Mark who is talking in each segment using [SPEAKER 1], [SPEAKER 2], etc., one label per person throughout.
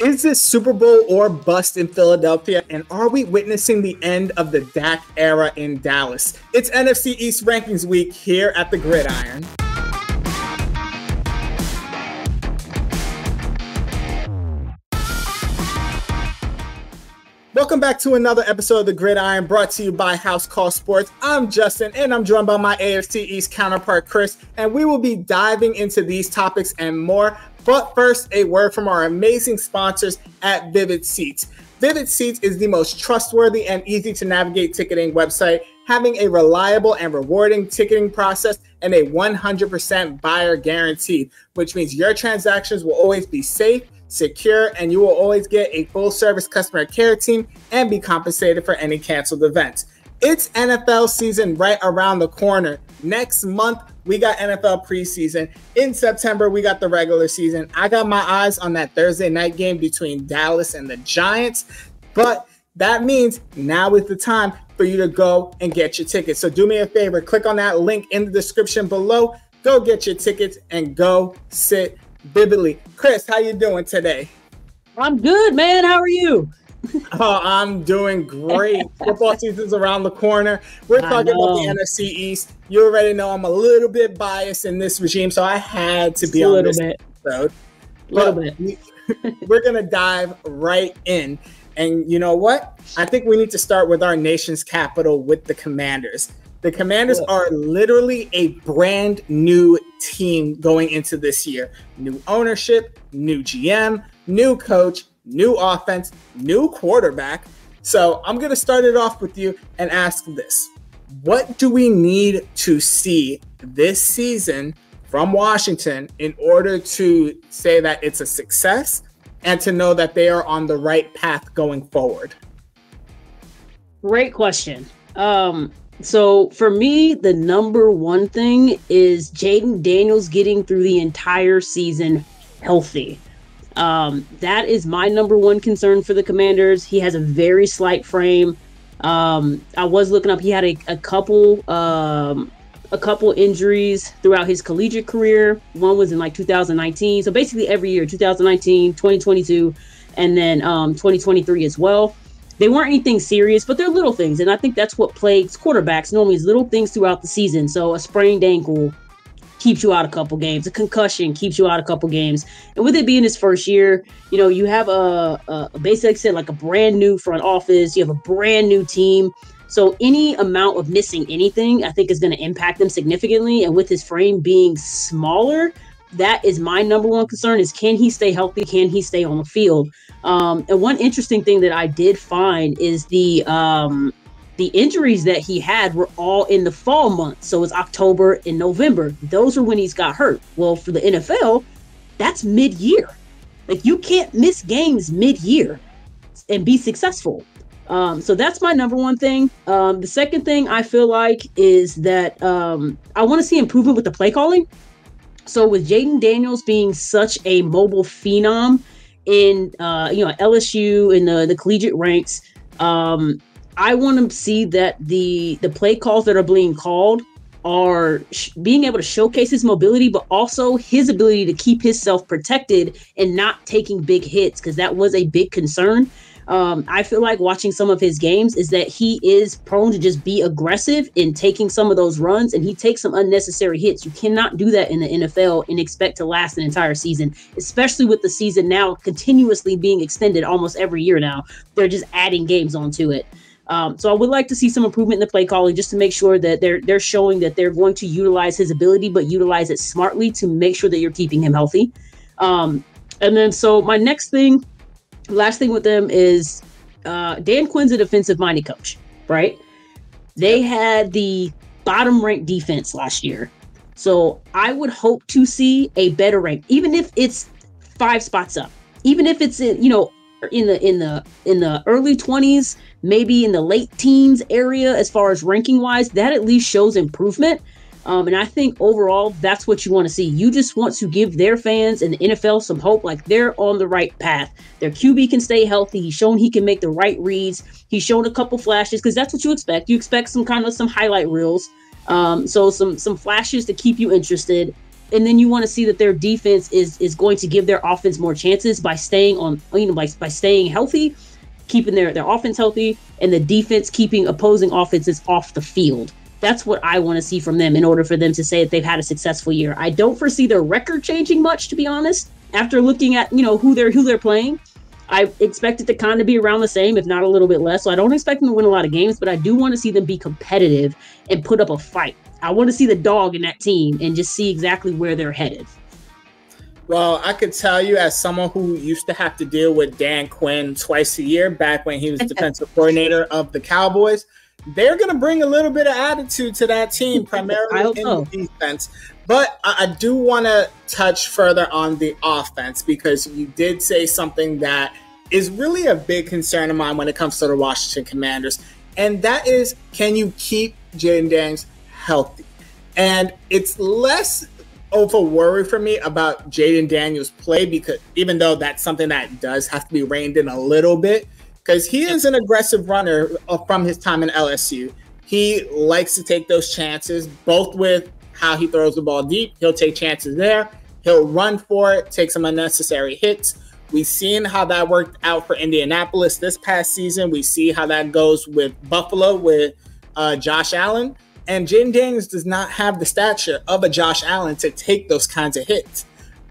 [SPEAKER 1] Is this Super Bowl or bust in Philadelphia? And are we witnessing the end of the Dak era in Dallas? It's NFC East Rankings Week here at the Gridiron. Welcome back to another episode of the Gridiron, brought to you by TheHouseCALL Sports. I'm Justin, and I'm joined by my AFC East counterpart, Chris, and we will be diving into these topics and more. But first, a word from our amazing sponsors at Vivid Seats. Vivid Seats is the most trustworthy and easy to navigate ticketing website, having a reliable and rewarding ticketing process and a 100% buyer guarantee, which means your transactions will always be safe, secure, and you will always get a full-service customer care team and be compensated for any canceled events. It's NFL season right around the corner. Next month, we got NFL preseason. In September, we got the regular season. I got my eyes on that Thursday night game between Dallas and the Giants, but that means now is the time for you to go and get your tickets. So do me a favor, click on that link in the description below, go get your tickets, and go sit vividly. Chris, how you doing today?
[SPEAKER 2] I'm good, man. How are you?
[SPEAKER 1] Oh, I'm doing great. Football season's around the corner. We're talking about the NFC East. You already know I'm a little bit biased in this regime, so I had to be on this episode. A little bit. We're going to dive right in. And you know what? I think we need to start with our nation's capital, with the Commanders. The Commanders are literally a brand new team going into this year. New ownership, new GM, new coach, new offense, new quarterback. So I'm going to start it off with you and ask this. What do we need to see this season from Washington in order to say that it's a success and to know that they are on the right path going forward?
[SPEAKER 2] Great question. So for me, the number one thing is Jayden Daniels getting through the entire season healthy. That is my number one concern for the Commanders. He has a very slight frame. I was looking up, he had a couple injuries throughout his collegiate career. One was in like 2019. So basically every year, 2019, 2022, and then 2023 as well. They weren't anything serious, but they're little things. And I think that's what plagues quarterbacks normally, is little things throughout the season. So a sprained ankle keeps you out a couple games. A concussion keeps you out a couple games. And with it being his first year, you know, you have basically said like a brand new front office. You have a brand new team. So any amount of missing anything, I think, is going to impact them significantly. And with his frame being smaller, that is my number one concern, is can he stay healthy? Can he stay on the field? And one interesting thing that I did find is the injuries that he had were all in the fall months. So it's October and November. Those are when he's got hurt. Well, for the NFL, that's mid-year. Like, you can't miss games mid-year and be successful. So that's my number one thing. The second thing I feel like is that I want to see improvement with the play calling. So with Jayden Daniels being such a mobile phenom in LSU in the collegiate ranks, I want to see that the play calls that are being called are being able to showcase his mobility, but also his ability to keep himself protected and not taking big hits, because that was a big concern. I feel like watching some of his games is that he is prone to just be aggressive in taking some of those runs, and he takes some unnecessary hits. You cannot do that in the NFL and expect to last an entire season, especially with the season now continuously being extended almost every year now. They're just adding games onto it. So I would like to see some improvement in the play calling, just to make sure that they're showing that they're going to utilize his ability, but utilize it smartly to make sure that you're keeping him healthy. And then so my last thing with them is Dan Quinn's a defensive-minded coach, right? They had the bottom-ranked defense last year. So I would hope to see a better rank, even if it's 5 spots up, even if it's in the early 20s, maybe in the late teens area as far as ranking wise. That at least shows improvement. And I think overall, that's what you want to see. You just want to give their fans and the NFL some hope, like they're on the right path. Their QB can stay healthy. He's shown he can make the right reads. He's shown a couple flashes, because that's what you expect. You expect some highlight reels. So some flashes to keep you interested. and then you want to see that their defense is going to give their offense more chances by staying on, by staying healthy, keeping their offense healthy, and the defense keeping opposing offenses off the field. That's what I want to see from them in order for them to say that they've had a successful year. I don't foresee their record changing much, to be honest. After looking at, who they're playing, I expect it to kind of be around the same, if not a little bit less. So I don't expect them to win a lot of games, but I do want to see them be competitive and put up a fight. I want to see the dog in that team and just see exactly where they're headed.
[SPEAKER 1] Well, I could tell you, as someone who used to have to deal with Dan Quinn twice a year back when he was defensive coordinator of the Cowboys, they're going to bring a little bit of attitude to that team, primarily in the defense. But I do want to touch further on the offense, because you did say something that is really a big concern of mine when it comes to the Washington Commanders. And that is, can you keep Jayden Daniels healthy? And it's less of a worry for me about Jayden Daniels' play, because even though that's something that does have to be reined in a little bit, because he is an aggressive runner from his time in LSU. He likes to take those chances, both with how he throws the ball deep. He'll take chances there. He'll run for it, take some unnecessary hits. We've seen how that worked out for Indianapolis this past season. We see how that goes with Buffalo with Josh Allen. And Jayden Daniels does not have the stature of a Josh Allen to take those kinds of hits.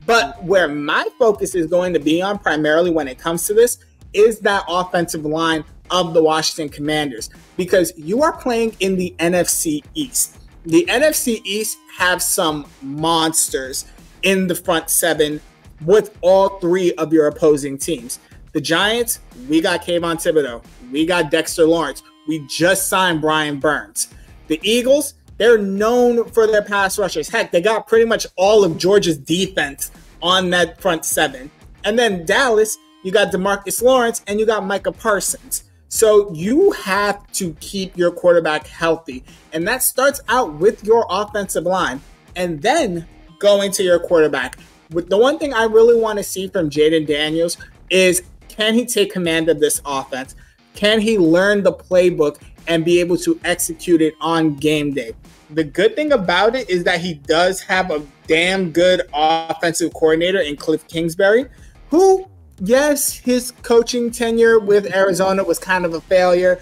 [SPEAKER 1] But where my focus is going to be on primarily when it comes to this is that offensive line of the Washington Commanders, because you are playing in the NFC East. The NFC East have some monsters in the front seven with all three of your opposing teams. The Giants, we got Kayvon Thibodeau. We got Dexter Lawrence. We just signed Brian Burns. The Eagles, they're known for their pass rushers. Heck, they got pretty much all of Georgia's defense on that front seven. And then Dallas, you got DeMarcus Lawrence, and you got Micah Parsons. So you have to keep your quarterback healthy. And that starts out with your offensive line and then going to your quarterback. With the one thing I really want to see from Jayden Daniels is, can he take command of this offense? Can he learn the playbook and be able to execute it on game day? The good thing about it is that he does have a damn good offensive coordinator in Cliff Kingsbury, who, yes, his coaching tenure with Arizona was kind of a failure,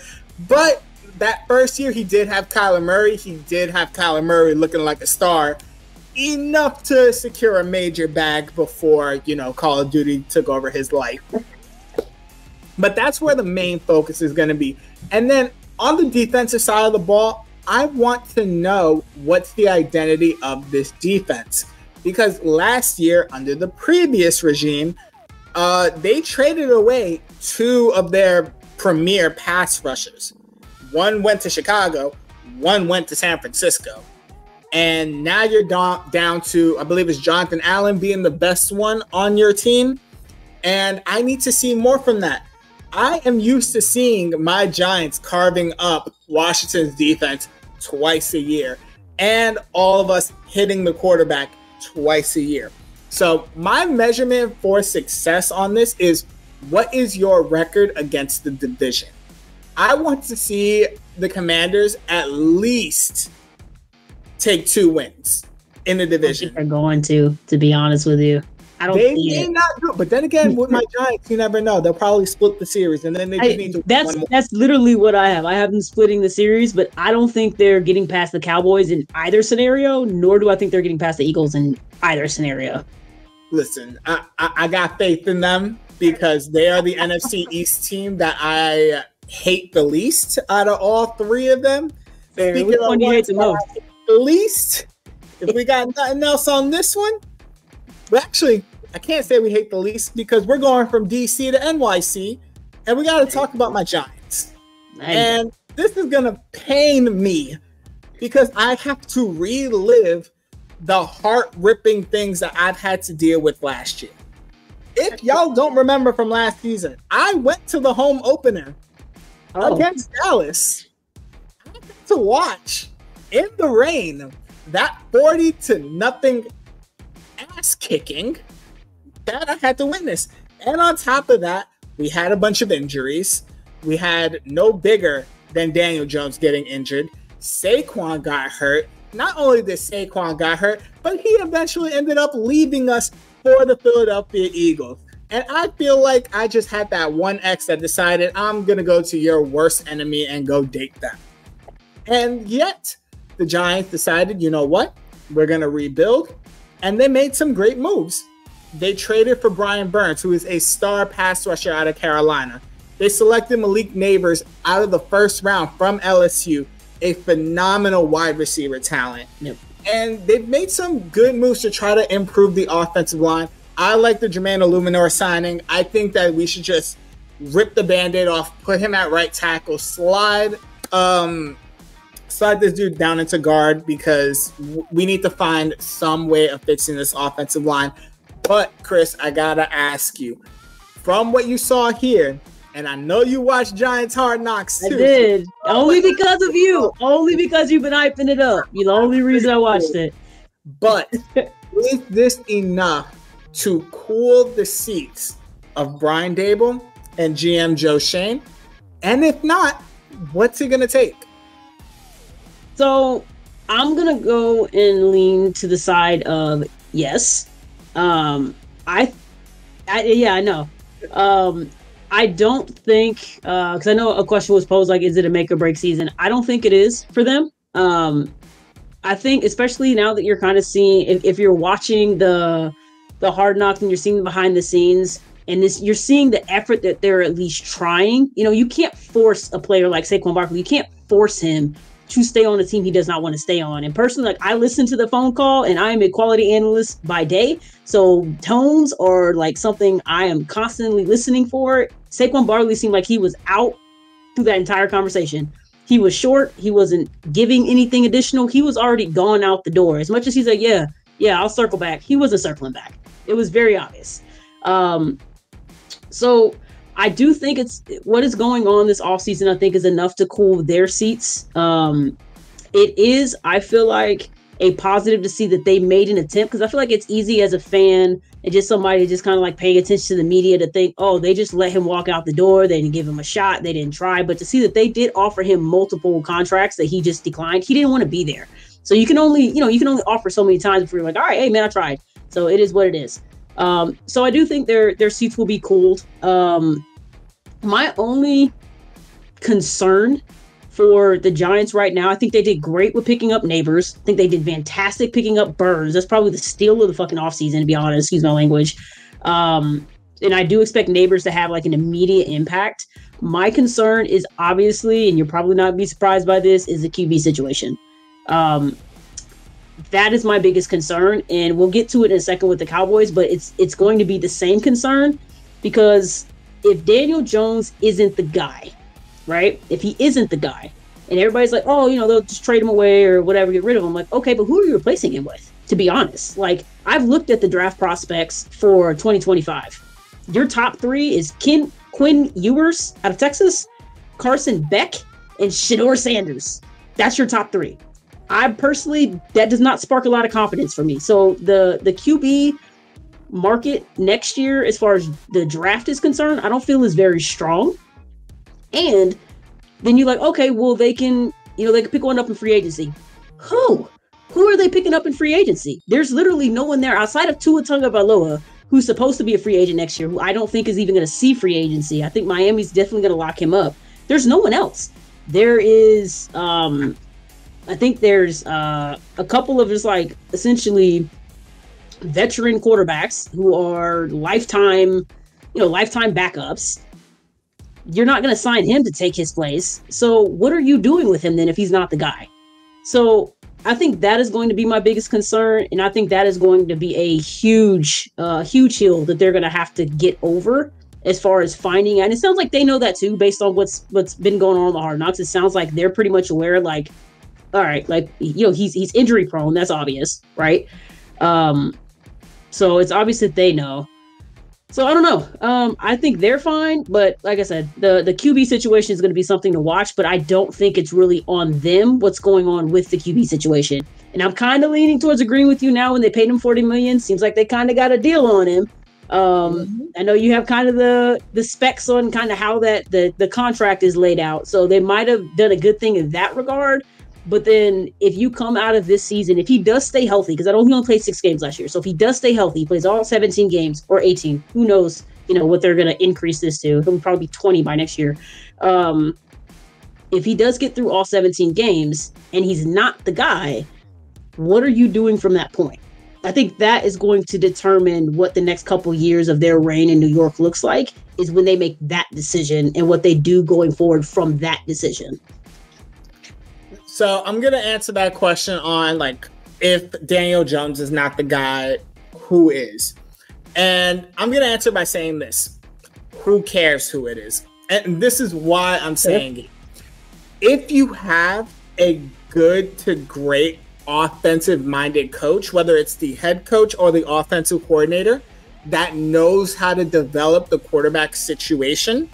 [SPEAKER 1] but that first year he did have Kyler Murray. He did have Kyler Murray looking like a star, enough to secure a major bag before, Call of Duty took over his life. But that's where the main focus is going to be. And then on the defensive side of the ball, I want to know what's the identity of this defense. Because last year, under the previous regime, they traded away two of their premier pass rushers. One went to Chicago, one went to San Francisco. And now you're down to, I believe it's Jonathan Allen being the best one on your team. And I need to see more from that. I am used to seeing my Giants carving up Washington's defense twice a year, and all of us hitting the quarterback twice a year. So my measurement for success on this is, what is your record against the division? I want to see the Commanders at least take 2 wins in the division.
[SPEAKER 2] I think they're going to be honest with you. I don't
[SPEAKER 1] They may not do it, but then again, with my Giants, you never know. They'll probably split the series, and then they just need to win one more.
[SPEAKER 2] That's literally what I have. I have them splitting the series, but I don't think they're getting past the Cowboys in either scenario, nor do I think they're getting past the Eagles in either scenario.
[SPEAKER 1] Listen, I got faith in them because they are the NFC East team that I hate the least out of all three of them.
[SPEAKER 2] Which one do you hate the most?
[SPEAKER 1] The least? If we got nothing else on this one, well, actually, I can't say we hate the least because we're going from DC to NYC, and we got to talk about my Giants. And this is going to pain me because I have to relive the heart-ripping things that I've had to deal with last year. If y'all don't remember from last season, I went to the home opener against Dallas. I got to watch in the rain that 40-0 ass kicking that I had to witness. And on top of that, we had a bunch of injuries. We had no bigger than Daniel Jones getting injured. Saquon got hurt. not only did Saquon got hurt, but he eventually ended up leaving us for the Philadelphia Eagles. And I feel like I just had that one ex that decided I'm going to go to your worst enemy and go date them. And yet, the Giants decided, you know what? We're going to rebuild. And they made some great moves. They traded for Brian Burns, who is a star pass rusher out of Carolina. They selected Malik Nabers out of the first round from LSU, a phenomenal wide receiver talent.
[SPEAKER 2] Yep.
[SPEAKER 1] And they've made some good moves to try to improve the offensive line. I like the Jermaine Illuminor signing. I think that we should just rip the Band-Aid off, put him at right tackle, slide this dude down into guard, because we need to find some way of fixing this offensive line. But, Chris, I got to ask you, from what you saw here, and I know you watched Giants Hard Knocks too.
[SPEAKER 2] I did. Only because of you. Only because you've been hyping it up. You're the only reason I watched it.
[SPEAKER 1] But is this enough to cool the seats of Brian Dable and GM Joe Shane? And if not, what's it going to take?
[SPEAKER 2] So I'm going to go and lean to the side of yes. I know. I don't think, because I know a question was posed, like, is it a make or break season? I don't think it is for them. I think, especially now that you're kind of seeing, if you're watching the Hard Knocks and you're seeing the behind the scenes, and you're seeing the effort that they're at least trying. You know, you can't force a player like Saquon Barkley. You can't force him to stay on a team he does not want to stay on. And personally, like, I listen to the phone call, and I am a quality analyst by day. So tones are like something I am constantly listening for. Saquon Barkley seemed like he was out through that entire conversation. He was short. He wasn't giving anything additional. He was already gone out the door. As much as he's like, yeah, I'll circle back. He wasn't circling back. It was very obvious. So I do think it's what is going on this offseason, I think, is enough to cool their seats. It is, I feel like, a positive to see that they made an attempt, because I feel like it's easy as a fan and just somebody just kind of like paying attention to the media to think, oh, they just let him walk out the door. They didn't give him a shot. They didn't try. But to see that they did offer him multiple contracts that he just declined, he didn't want to be there. So you can only offer so many times before you're like, all right, hey, man, I tried. So it is what it is. So I do think their seats will be cooled. My only concern for the Giants right now, I think they did great with picking up Nabers. I think they did fantastic picking up Burns. That's probably the steal of the fucking offseason, to be honest. Excuse my language. And I do expect Nabers to have like an immediate impact. My concern is obviously, and you'll probably not be surprised by this, is the QB situation. That is my biggest concern, and we'll get to it in a second with the Cowboys, but it's going to be the same concern, because if Daniel Jones isn't the guy, right? If he isn't the guy, and everybody's like, oh, they'll just trade him away or whatever, get rid of him. Like, okay, but who are you replacing him with? To be honest, like, I've looked at the draft prospects for 2025. Your top three is Quinn Ewers out of Texas, Carson Beck, and Shedeur Sanders. That's your top three. I personally, that does not spark a lot of confidence for me. So the QB market next year, as far as the draft is concerned, I don't feel is very strong. And then you're like, okay, well, they can pick one up in free agency. Who are they picking up in free agency? There's literally no one there outside of Tua Tagovailoa, who's supposed to be a free agent next year, who I don't think is even going to see free agency. I think Miami's definitely going to lock him up. There's no one else. There is, I think there's a couple of just like essentially veteran quarterbacks who are lifetime backups. You're not going to sign him to take his place. So what are you doing with him then if he's not the guy? So I think that is going to be my biggest concern. And I think that is going to be a huge hill that they're going to have to get over as far as finding. And it sounds like they know that too, based on what's been going on in the Hard Knocks. It sounds like they're pretty much aware, like, all right, like, he's injury prone. That's obvious, right? So it's obvious that they know. So I don't know. I think they're fine, but like I said, the QB situation is going to be something to watch, but I don't think it's really on them what's going on with the QB situation. And I'm kind of leaning towards agreeing with you now. When they paid him $40 million, seems like they kind of got a deal on him. I know you have kind of the specs on kind of how that the contract is laid out. So they might have done a good thing in that regard. But then if you come out of this season, if he does stay healthy, because I know he only played 6 games last year. So if he does stay healthy, he plays all 17 games or 18, who knows, what they're going to increase this to. It'll probably be 20 by next year. If he does get through all 17 games and he's not the guy, what are you doing from that point? I think that is going to determine what the next couple years of their reign in New York looks like, is when they make that decision and what they do going forward from that decision.
[SPEAKER 1] So I'm going to answer that question on, like, if Daniel Jones is not the guy, who is? And I'm going to answer by saying this. Who cares who it is? And this is why I'm saying it. If you have a good to great offensive-minded coach, whether it's the head coach or the offensive coordinator, that knows how to develop the quarterback situation,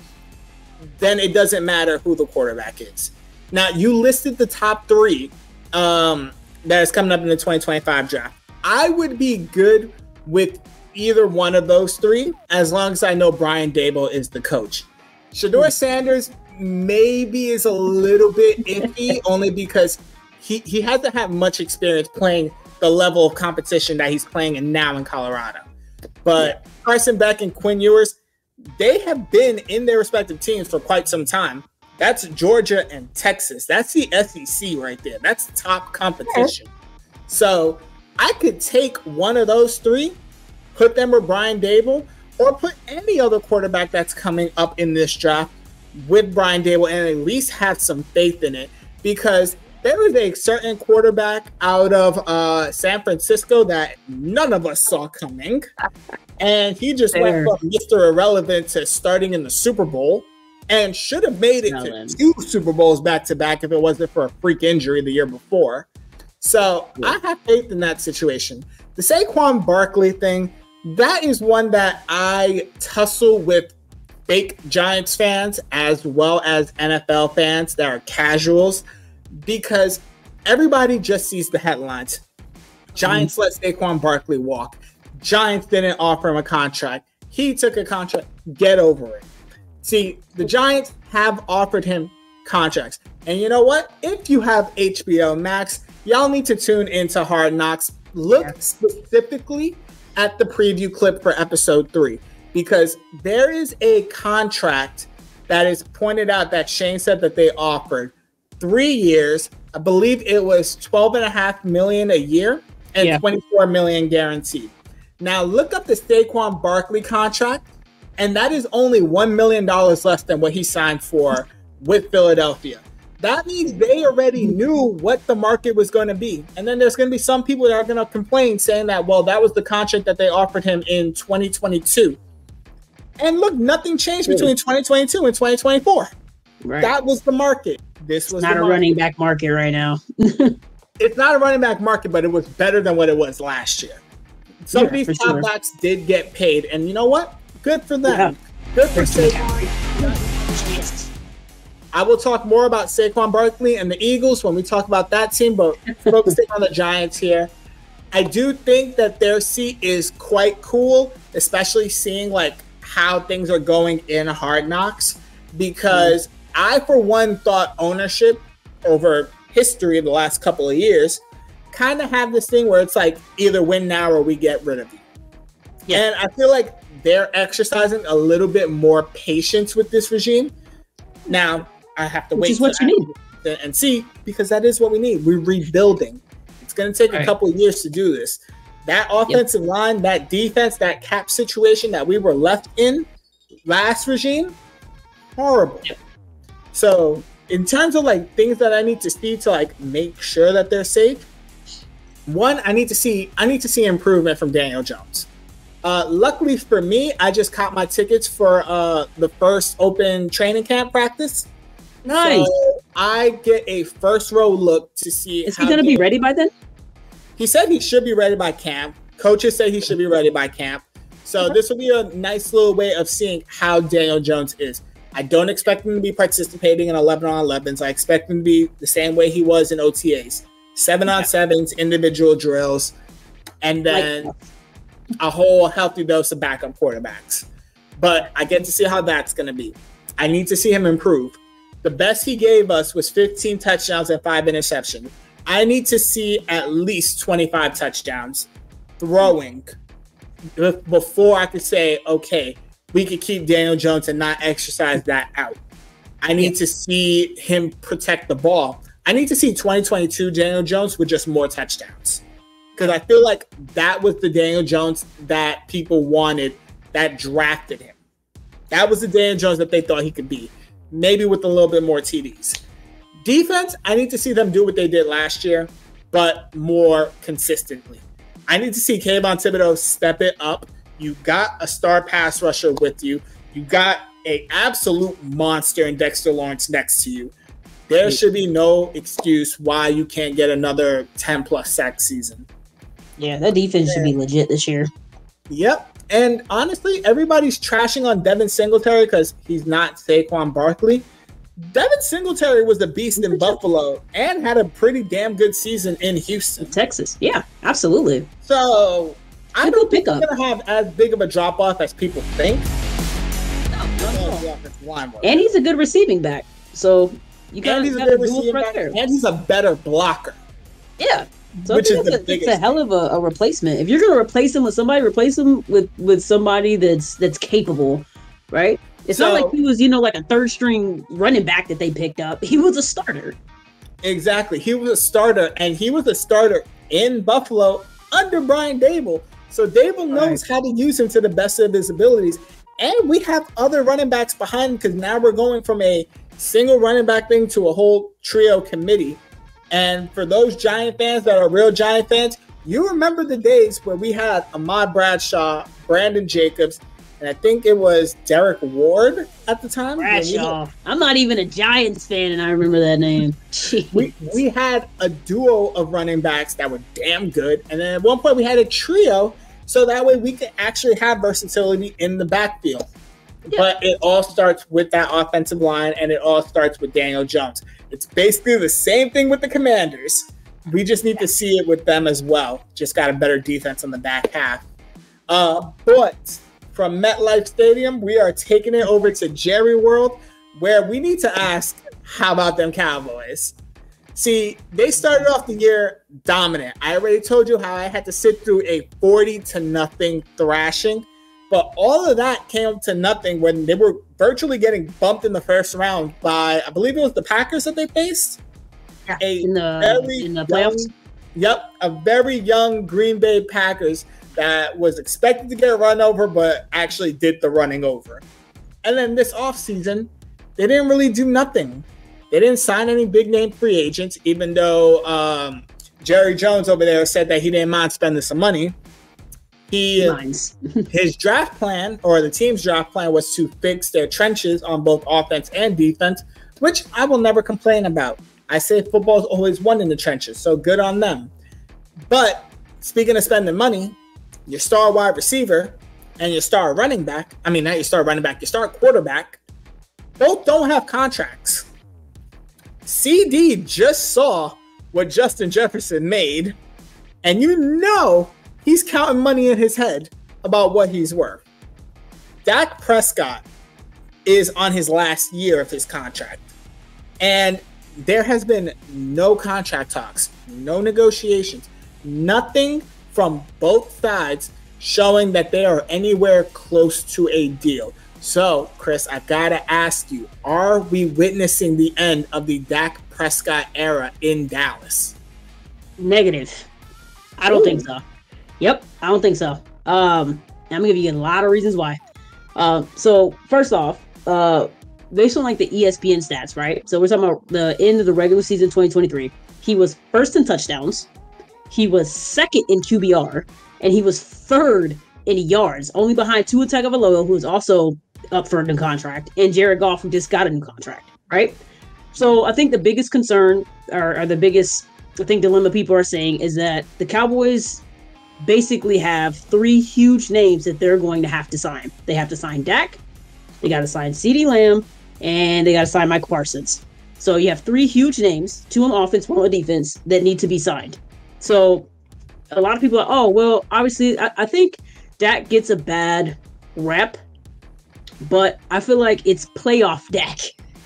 [SPEAKER 1] then it doesn't matter who the quarterback is. Now, you listed the top 3 that is coming up in the 2025 draft. I would be good with either one of those 3 as long as I know Brian Daboll is the coach. Shedeur Sanders maybe is a little bit iffy, only because he hasn't had much experience playing the level of competition that he's playing in now in Colorado. But Carson Beck and Quinn Ewers, they have been in their respective teams for quite some time. That's Georgia and Texas. That's the SEC right there. That's top competition. So I could take one of those 3, put them with Brian Daboll, or put any other quarterback that's coming up in this draft with Brian Daboll and at least have some faith in it, because there is a certain quarterback out of San Francisco that none of us saw coming. And he just went from Mr. Irrelevant to starting in the Super Bowl and should have made it to 2 Super Bowls back-to-back if it wasn't for a freak injury the year before. So I have faith in that situation. The Saquon Barkley thing, that is one that I tussle with fake Giants fans as well as NFL fans that are casuals, because everybody just sees the headlines. Giants let Saquon Barkley walk. Giants didn't offer him a contract. He took a contract. Get over it. See, the Giants have offered him contracts. And you know what? If you have HBO Max, y'all need to tune into Hard Knocks. Look specifically at the preview clip for episode 3, because there is a contract that is pointed out that Shane said that they offered 3 years. I believe it was $12.5 million a year and $24 million guaranteed. Now look up the Saquon Barkley contract, and that is only $1 million less than what he signed for with Philadelphia. That means they already knew what the market was going to be. And then there's going to be some people that are going to complain saying that, well, that was the contract that they offered him in 2022. And look, nothing changed between 2022 and 2024. Right. That was the market. This was
[SPEAKER 2] not a running back market right now.
[SPEAKER 1] It's not a running back market, but it was better than what it was last year. Some of these top backs did get paid. And you know what? Good for them. Good for Saquon. I will talk more about Saquon Barkley and the Eagles when we talk about that team, but focusing on the Giants here. I do think that their seat is quite cool, especially seeing like how things are going in Hard Knocks, because I, for one, thought ownership over history of the last couple of years kind of have this thing where it's like either win now or we get rid of you. Yeah. And I feel like they're exercising a little bit more patience with this regime. Now, I have to wait
[SPEAKER 2] what you need
[SPEAKER 1] and see, because that is what we need. We're rebuilding. It's going to take a couple of years to do this. That offensive line, that defense, that cap situation that we were left in last regime, horrible. So in terms of like things that I need to see to like make sure that they're safe, one, I need to see improvement from Daniel Jones. Luckily for me, I just caught my tickets for the first open training camp practice.
[SPEAKER 2] Nice.
[SPEAKER 1] So I get a first row look to see.
[SPEAKER 2] Is he going to be ready by then?
[SPEAKER 1] He said he should be ready by camp. Coaches say he should be ready by camp. So this will be a nice little way of seeing how Daniel Jones is. I don't expect him to be participating in 11-on-11s. I expect him to be the same way he was in OTAs. 7-on-7s, individual drills, and then a whole healthy dose of backup quarterbacks. But I get to see how that's going to be. I need to see him improve. The best he gave us was 15 touchdowns and 5 interceptions. I need to see at least 25 touchdowns throwing before I could say, okay, we could keep Daniel Jones and not exercise that out. I need to see him protect the ball. I need to see 2022 Daniel Jones with just more touchdowns. Because I feel like that was the Daniel Jones that people wanted, that drafted him. That was the Daniel Jones that they thought he could be. Maybe with a little bit more TDs. Defense, I need to see them do what they did last year, but more consistently. I need to see Kayvon Thibodeau step it up. You got a star pass rusher with you. You got an absolute monster in Dexter Lawrence next to you. There should be no excuse why you can't get another 10-plus sack season.
[SPEAKER 2] Yeah, that defense should be legit this year.
[SPEAKER 1] Yep. And honestly, everybody's trashing on Devin Singletary because he's not Saquon Barkley. Devin Singletary was a beast in Buffalo and had a pretty damn good season in Houston.
[SPEAKER 2] Texas. Yeah, absolutely.
[SPEAKER 1] So I don't think he's going to have as big of a drop-off as people think.
[SPEAKER 2] No. And he's a good receiving back. So you got to do it right there.
[SPEAKER 1] And he's a better blocker.
[SPEAKER 2] Yeah. So which is the biggest. It's a hell of a replacement. If you're going to replace him with somebody, replace him with somebody that's capable, right? It's not like he was, like a third string running back that they picked up. He was a starter.
[SPEAKER 1] Exactly. He was a starter, and he was a starter in Buffalo under Brian Daboll. So Daboll knows how to use him to the best of his abilities. And we have other running backs behind him because now we're going from a single running back thing to a whole trio committee. And for those Giant fans that are real Giant fans, you remember the days where we had Ahmad Bradshaw, Brandon Jacobs, and I think it was Derek Ward at the time.
[SPEAKER 2] Bradshaw. I'm not even a Giants fan, and I remember that name.
[SPEAKER 1] we had a duo of running backs that were damn good. And then at one point we had a trio, so that way we could actually have versatility in the backfield. Yeah. But it all starts with that offensive line, and it all starts with Daniel Jones. It's basically the same thing with the Commanders. We just need to see it with them as well. Just got a better defense on the back half. But from MetLife Stadium, we are taking it over to Jerry World, where we need to ask, how about them Cowboys? See, they started off the year dominant. I already told you how I had to sit through a 40-0 thrashing. But all of that came to nothing when they were virtually getting bumped in the first round by, I believe it was the Packers that they faced.
[SPEAKER 2] Yeah, in the playoffs.
[SPEAKER 1] Yep, a very young Green Bay Packers that was expected to get run over, but actually did the running over. And then this offseason, they didn't really do nothing. They didn't sign any big-name free agents, even though Jerry Jones over there said that he didn't mind spending some money. His draft plan, or the team's draft plan, was to fix their trenches on both offense and defense, which I will never complain about. I say football's always won in the trenches, so good on them. But speaking of spending money, your star wide receiver and your star running back, not your star running back, your star quarterback, both don't have contracts. CD just saw what Justin Jefferson made, and he's counting money in his head about what he's worth. Dak Prescott is on his last year of his contract. And there has been no contract talks, no negotiations, nothing from both sides showing that they are anywhere close to a deal. So, Chris, I've got to ask you, are we witnessing the end of the Dak Prescott era in Dallas?
[SPEAKER 2] Negative. I don't think so. Yep, I don't think so. I'm going to give you a lot of reasons why. So, first off, based on the ESPN stats, right? So we're talking about the end of the regular season 2023. He was first in touchdowns. He was second in QBR. And he was third in yards, only behind Tua Tagovailoa, who is also up for a new contract, and Jared Goff, who just got a new contract, right? So I think the biggest concern, or the biggest, dilemma people are saying is that the Cowboys basically have three huge names that they're going to have to sign. They have to sign Dak, they got to sign CeeDee Lamb, and they got to sign Micah Parsons. So you have three huge names, two on offense, one on defense, that need to be signed. So a lot of people are, obviously, I think Dak gets a bad rep, but I feel like it's playoff Dak.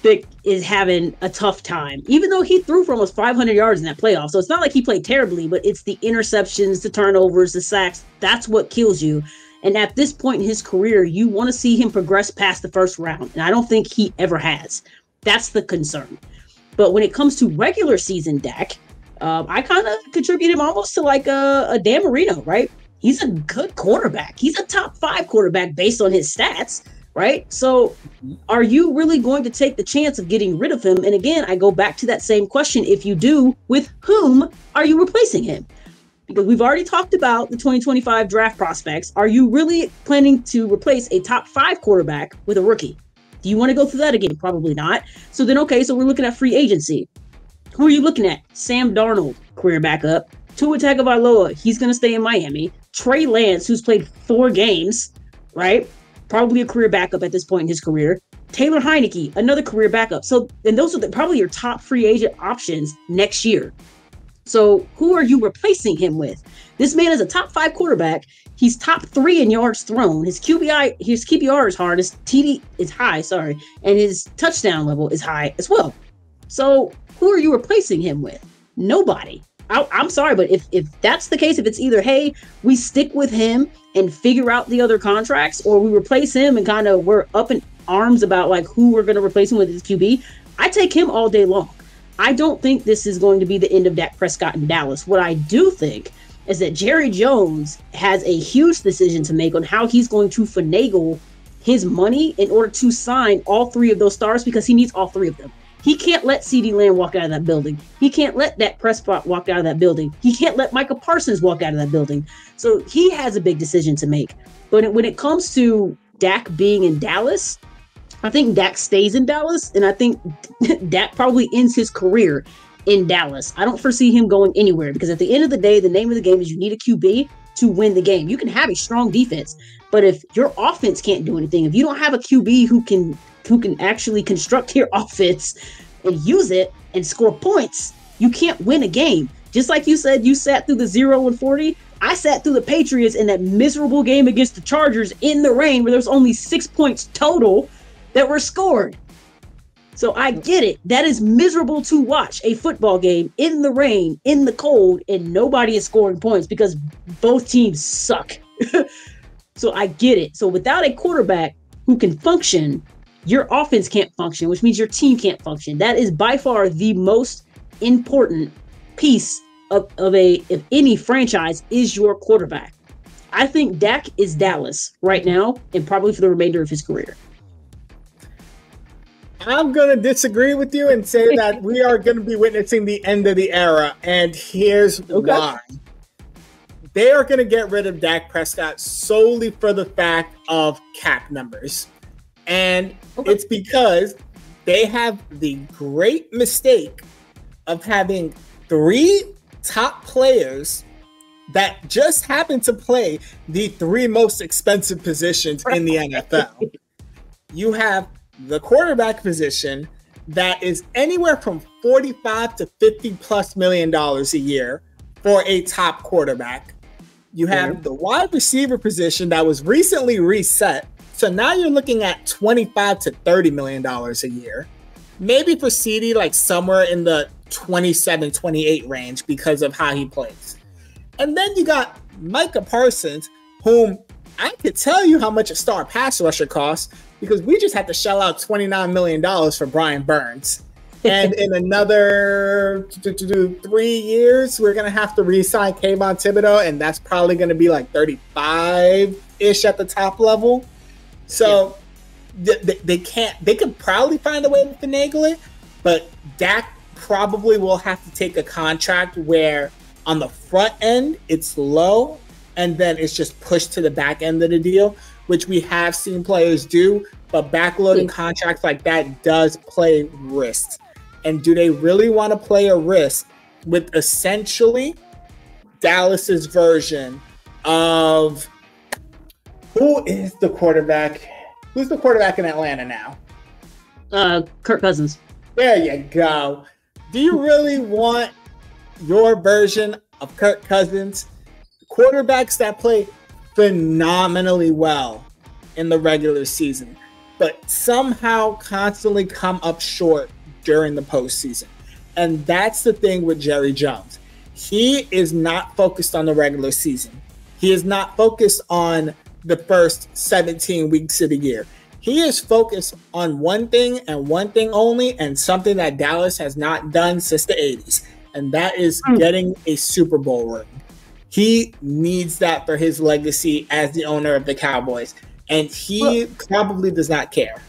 [SPEAKER 2] Vic is having a tough time, even though he threw for almost 500 yards in that playoff. So it's not like he played terribly, but it's the interceptions, the turnovers, the sacks. That's what kills you. And at this point in his career, you want to see him progress past the first round. And I don't think he ever has. That's the concern. But when it comes to regular season Dak, I kind of contribute him almost to like a Dan Marino, right? He's a good quarterback. He's a top 5 quarterback based on his stats, right? So are you really going to take the chance of getting rid of him? And again, I go back to that same question. If you do, with whom are you replacing him? Because we've already talked about the 2025 draft prospects. Are you really planning to replace a top 5 quarterback with a rookie? Do you want to go through that again? Probably not. So then, okay, so we're looking at free agency. Who are you looking at? Sam Darnold, career backup. Tua Tagovailoa, he's going to stay in Miami. Trey Lance, who's played 4 games, right? Probably a career backup at this point in his career. Taylor Heineke, another career backup. So, and those are probably your top free agent options next year. So who are you replacing him with? This man is a top 5 quarterback. He's top 3 in yards thrown. His QBR is hard. His TD is high, and his touchdown level is high as well. So who are you replacing him with? Nobody. I'm sorry, but if that's the case, if it's either, hey, we stick with him and figure out the other contracts, or we replace him and kind of we're up in arms about like who we're going to replace him with his QB, I take him all day long. I don't think this is going to be the end of Dak Prescott in Dallas. What I do think is that Jerry Jones has a huge decision to make on how he's going to finagle his money in order to sign all 3 of those stars, because he needs all 3 of them. He can't let CeeDee Lamb walk out of that building. He can't let Dak Prescott walk out of that building. He can't let Micah Parsons walk out of that building. So he has a big decision to make. But when it comes to Dak being in Dallas, I think Dak stays in Dallas, and I think Dak probably ends his career in Dallas. I don't foresee him going anywhere, because at the end of the day, the name of the game is you need a QB to win the game. You can have a strong defense, but if your offense can't do anything, if you don't have a QB who can actually construct your offense and use it and score points, you can't win a game. Just like you said, you sat through the 0-40. I sat through the Patriots in that miserable game against the Chargers in the rain, where there was only 6 points total that were scored. So I get it. That is miserable to watch a football game in the rain, in the cold, and nobody is scoring points because both teams suck. So I get it. So without a quarterback who can function, your offense can't function, which means your team can't function. That is by far the most important piece of any franchise is your quarterback. I think Dak is Dallas right now and probably for the remainder of his career.
[SPEAKER 1] I'm going to disagree with you and say that we are going to be witnessing the end of the era. And here's why. They are going to get rid of Dak Prescott solely for the fact of cap numbers. And it's because they have the great mistake of having 3 top players that just happen to play the 3 most expensive positions in the NFL. You have the quarterback position that is anywhere from $45 to $50+ million a year for a top quarterback. You have the wide receiver position that was recently reset. So now you're looking at $25 to $30 million a year. Maybe for CeeDee, like somewhere in the 27, 28 range because of how he plays. And then you got Micah Parsons, whom I could tell you how much a star pass rusher costs because we just had to shell out $29 million for Brian Burns. And in another 3 years, we're going to have to re-sign Kayvon Thibodeau, and that's probably going to be like 35-ish at the top level. So they could probably find a way to finagle it, but Dak probably will have to take a contract where on the front end, it's low, and then it's just pushed to the back end of the deal, which we have seen players do, but backloading contracts like that does play risks. And do they really want to play a risk with essentially Dallas's version of who is the quarterback? Who's the quarterback in Atlanta now?
[SPEAKER 2] Kirk Cousins.
[SPEAKER 1] There you go. Do you really want your version of Kirk Cousins? Quarterbacks that play phenomenally well in the regular season. but somehow constantly come up short during the postseason. And that's the thing with Jerry Jones. He is not focused on the regular season. He is not focused on the first 17 weeks of the year. He is focused on one thing and one thing only, and something that Dallas has not done since the 80s, and that is getting a Super Bowl ring. He needs that for his legacy as the owner of the Cowboys, and he probably does not care.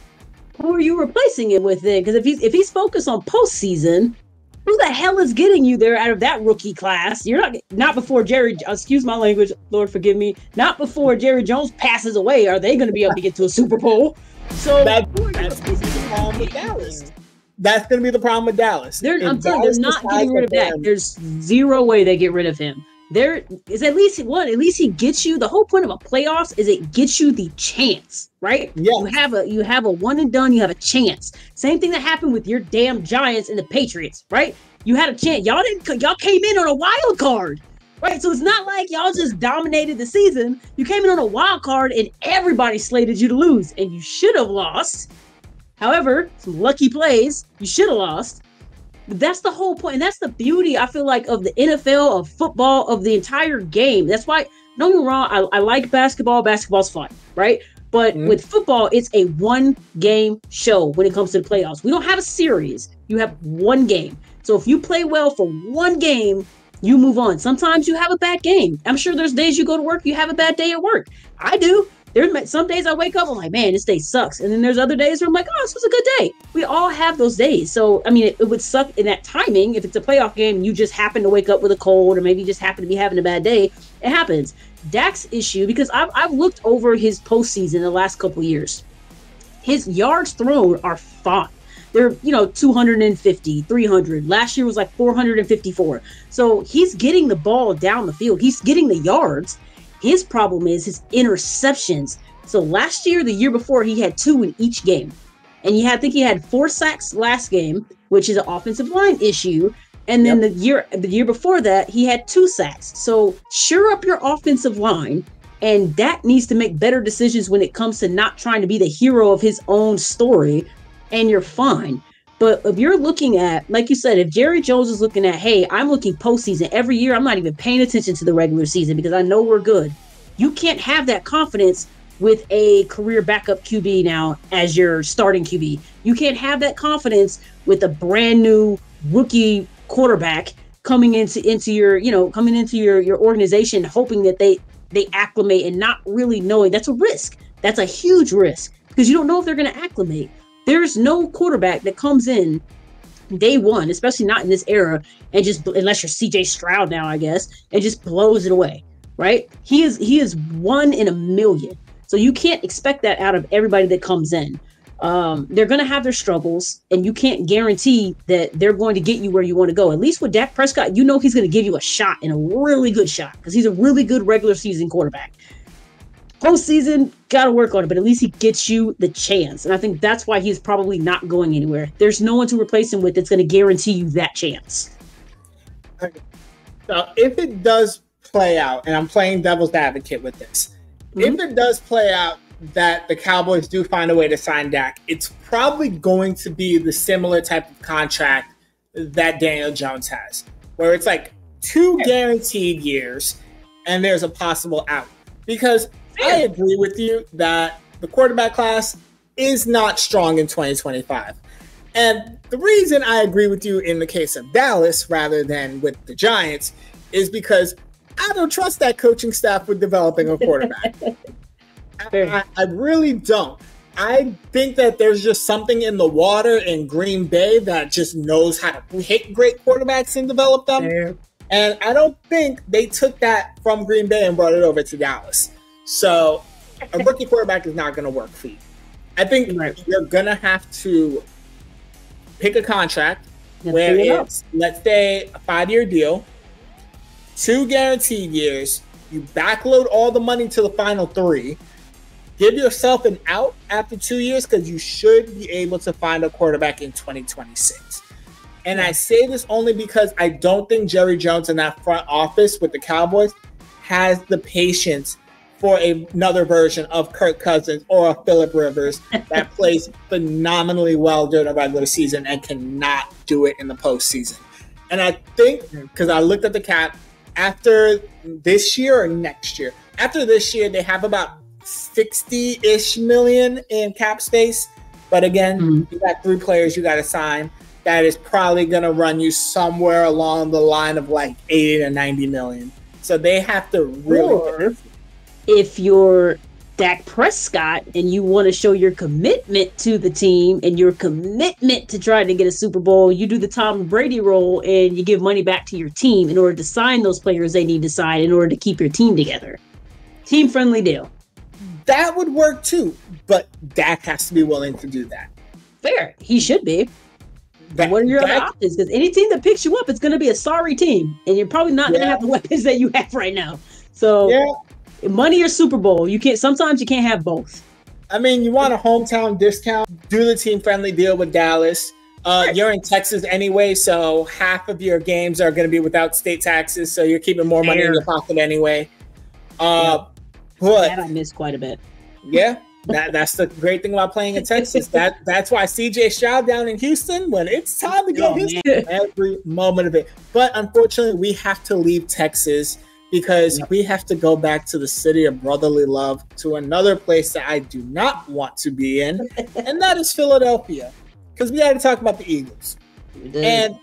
[SPEAKER 2] Who are you replacing it with then? Because if he's focused on postseason, who the hell is getting you there out of that rookie class? You're not before Jerry. Excuse my language, Lord forgive me. Not before Jerry Jones passes away. Are they going to be able to get to a Super Bowl? So
[SPEAKER 1] that's the problem with Dallas. That's going to be the problem with Dallas.
[SPEAKER 2] I'm telling you, they're not getting rid of Dak. There's zero way they get rid of him. There is at least he gets you. The whole point of a playoffs is it gets you the chance, right?
[SPEAKER 1] Yeah.
[SPEAKER 2] You have a one and done. You have a chance. Same thing that happened with your damn Giants and the Patriots, right? You had a chance. Y'all came in on a wild card, right? So it's not like y'all just dominated the season. You came in on a wild card and everybody slated you to lose, and you should have lost. However, some lucky plays, you should have lost. That's the whole point, and that's the beauty, I feel like, of the NFL, of football, of the entire game. That's why, don't get me wrong, I like basketball. Basketball's fun, right? But with football, it's a one-game show when it comes to the playoffs. We don't have a series. You have one game. So if you play well for one game, you move on. Sometimes you have a bad game. I'm sure there's days you go to work, you have a bad day at work. I do. There's some days I wake up, I'm like, man, this day sucks. And then there's other days where I'm like, oh, this was a good day. We all have those days. So, I mean, it would suck in that timing. If it's a playoff game and you just happen to wake up with a cold, or maybe you just happen to be having a bad day, it happens. Dak's issue, because I've looked over his postseason the last couple years. His yards thrown are fine. They're, 250, 300. Last year was like 454. So he's getting the ball down the field. He's getting the yards. His problem is his interceptions. So last year, the year before, he had 2 in each game. And I think he had 4 sacks last game, which is an offensive line issue. And then the year before that, he had 2 sacks. So sure up your offensive line. And Dak needs to make better decisions when it comes to not trying to be the hero of his own story. And you're fine. But if you're looking at, like you said, if Jerry Jones is looking at, hey, I'm looking postseason every year, I'm not even paying attention to the regular season because I know we're good. You can't have that confidence with a career backup QB now as your starting QB. You can't have that confidence with a brand new rookie quarterback coming into your organization, hoping that they acclimate and not really knowing. That's a risk. That's a huge risk because you don't know if they're going to acclimate. There's no quarterback that comes in day one, especially not in this era, and just, unless you're CJ Stroud now, I guess, and just blows it away, right? He is 1 in a million. So you can't expect that out of everybody that comes in. They're going to have their struggles, and you can't guarantee that they're going to get you where you want to go. At least with Dak Prescott, he's going to give you a shot, and a really good shot, because he's a really good regular season quarterback. Postseason, got to work on it, but at least he gets you the chance. And I think that's why he's probably not going anywhere. There's no one to replace him with that's going to guarantee you that chance.
[SPEAKER 1] So if it does play out, and I'm playing devil's advocate with this, if it does play out that the Cowboys do find a way to sign Dak, it's probably going to be the similar type of contract that Daniel Jones has, where it's like 2 guaranteed years and there's a possible out. Because I agree with you that the quarterback class is not strong in 2025. And the reason I agree with you in the case of Dallas rather than with the Giants is because I don't trust that coaching staff with developing a quarterback. I really don't. I think that there's just something in the water in Green Bay that just knows how to hit great quarterbacks and develop them. Fair. And I don't think they took that from Green Bay and brought it over to Dallas. So a rookie quarterback is not going to work for you. I think you're going to have to pick a contract where it's, let's say, a 5-year deal, 2 guaranteed years, you backload all the money to the final 3, give yourself an out after 2 years because you should be able to find a quarterback in 2026. And I say this only because I don't think Jerry Jones in that front office with the Cowboys has the patience for another version of Kirk Cousins or a Phillip Rivers that plays phenomenally well during the regular season and cannot do it in the postseason. And I think, because I looked at the cap, after this year or next year, after this year, they have about 60-ish million in cap space. But again, you got 3 players you got to sign. That is probably going to run you somewhere along the line of like 80 to 90 million. So they have to really...
[SPEAKER 2] If you're Dak Prescott and you want to show your commitment to the team and your commitment to try to get a Super Bowl, you do the Tom Brady role and you give money back to your team in order to sign those players they need to sign in order to keep your team together. Team-friendly deal.
[SPEAKER 1] That would work too, but Dak has to be willing to do that.
[SPEAKER 2] Fair. He should be. What are your other options? Because any team that picks you up, it's going to be a sorry team, and you're probably not going to have the weapons that you have right now. So, money or Super Bowl, you can't. Sometimes you can't have both.
[SPEAKER 1] I mean, you want a hometown discount? Do the team-friendly deal with Dallas. You're in Texas anyway, so half of your games are going to be without state taxes, so you're keeping more money in your pocket anyway. But
[SPEAKER 2] that I missed quite a bit.
[SPEAKER 1] Yeah. That's the great thing about playing in Texas. That's why CJ Stroud down in Houston, when it's time to get Houston, every moment of it. But unfortunately, we have to leave Texas because we have to go back to the city of brotherly love, to another place that I do not want to be in, and that is Philadelphia. Because we got to talk about the Eagles. And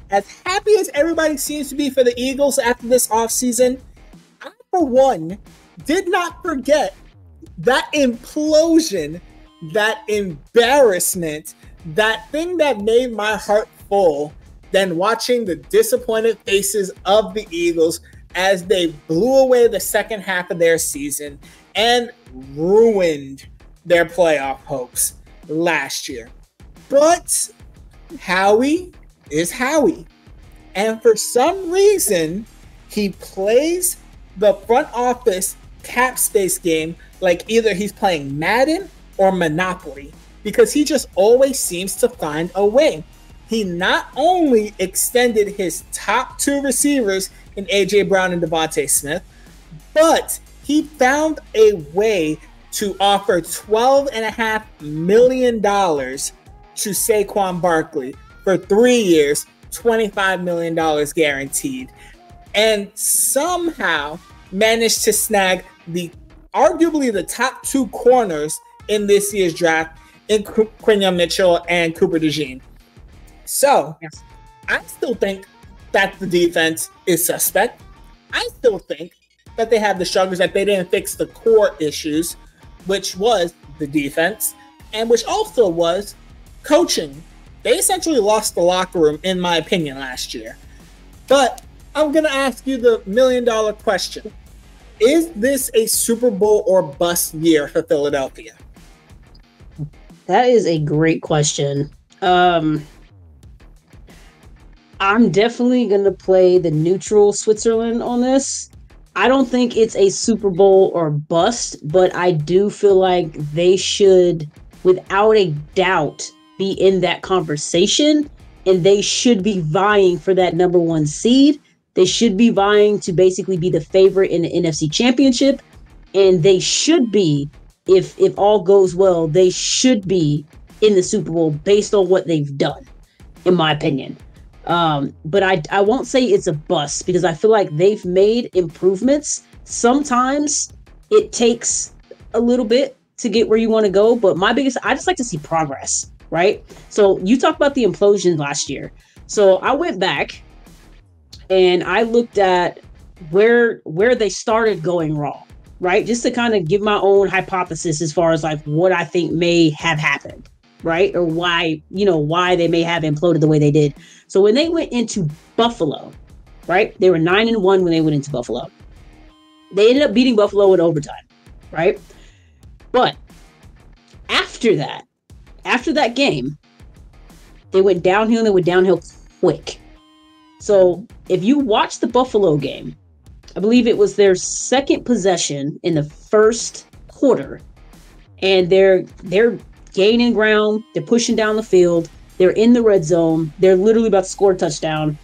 [SPEAKER 1] as happy as everybody seems to be for the Eagles after this offseason, I, for one, did not forget that implosion, that embarrassment, that thing that made my heart full, than watching the disappointed faces of the Eagles as they blew away the second half of their season and ruined their playoff hopes last year. But Howie is Howie. And for some reason, he plays the front office cap space game like either he's playing Madden or Monopoly, because he just always seems to find a way. He not only extended his top 2 receivers in A.J. Brown and Devontae Smith, but he found a way to offer $12.5 million to Saquon Barkley for 3 years, $25 million guaranteed, and somehow managed to snag arguably the top 2 corners in this year's draft in Quinion Mitchell and Cooper DeJean. So, I still think that the defense is suspect. I still think that they have the struggles, that they didn't fix the core issues, which was the defense, and which also was coaching. They essentially lost the locker room, in my opinion, last year. But I'm going to ask you the million-dollar question. Is this a Super Bowl or bust year for Philadelphia?
[SPEAKER 2] That is a great question. I'm definitely going to play the neutral Switzerland on this. I don't think it's a Super Bowl or bust, but I do feel like they should, without a doubt, be in that conversation, and they should be vying for that number 1 seed. They should be vying to basically be the favorite in the NFC Championship. And they should be, if all goes well, they should be in the Super Bowl based on what they've done, in my opinion. But I won't say it's a bust, because I feel like they've made improvements. Sometimes it takes a little bit to get where you want to go. But I just like to see progress, right? So you talked about the implosion last year. So I went back and I looked at where they started going wrong, right? Just to kind of give my own hypothesis as far as like what I think may have happened, right? Or why they may have imploded the way they did. So when they went into Buffalo, right? They were 9-1 when they went into Buffalo. They ended up beating Buffalo in overtime, right? But after that game, they went downhill, and they went downhill quick. So if you watch the Buffalo game, I believe it was their second possession in the first quarter, and they're gaining ground, they're pushing down the field, they're in the red zone, they're literally about to score a touchdown.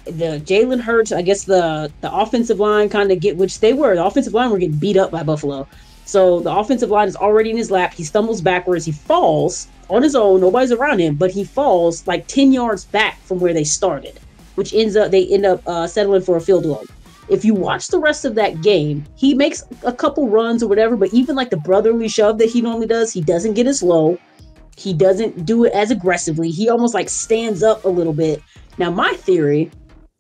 [SPEAKER 2] the Jalen Hurts, I guess the offensive line kind of the offensive line were getting beat up by Buffalo. So the offensive line is already in his lap. He stumbles backwards. He falls on his own. Nobody's around him, but he falls like 10 yards back from where they started, which they end up settling for a field goal. If you watch the rest of that game, he makes a couple runs or whatever, but even like the brotherly shove that he normally does, he doesn't get as low. He doesn't do it as aggressively. He almost like stands up a little bit. Now, my theory,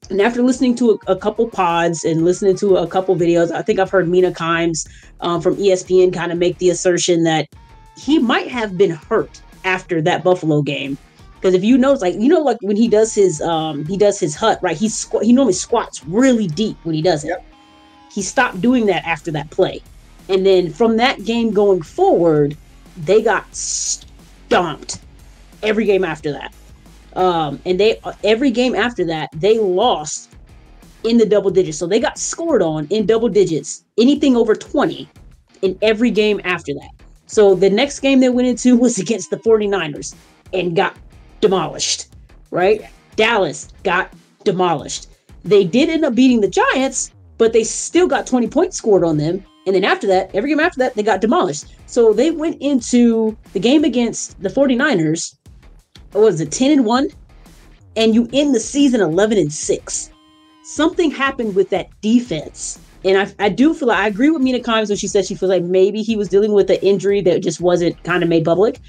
[SPEAKER 2] and after listening to a couple pods and listening to a couple videos, I think I've heard Mina Kimes from ESPN kind of make the assertion that he might have been hurt after that Buffalo game. Because if you notice, like when he does his hut, right? He normally squats really deep when he does it. Yep. He stopped doing that after that play, and then from that game going forward, they got stomped every game after that. Every game after that, they lost in the double digits. So they got scored on in double digits, anything over 20 in every game after that. So the next game they went into was against the 49ers and got demolished, right? Dallas got demolished. They did end up beating the Giants, but they still got 20 points scored on them. And then after that, every game after that, they got demolished. So they went into the game against the 49ers, what was it, 10-1? And you end the season 11-6. Something happened with that defense. And I do feel like I agree with Mina Kimes when she said she feels like maybe he was dealing with an injury that just wasn't kind of made public.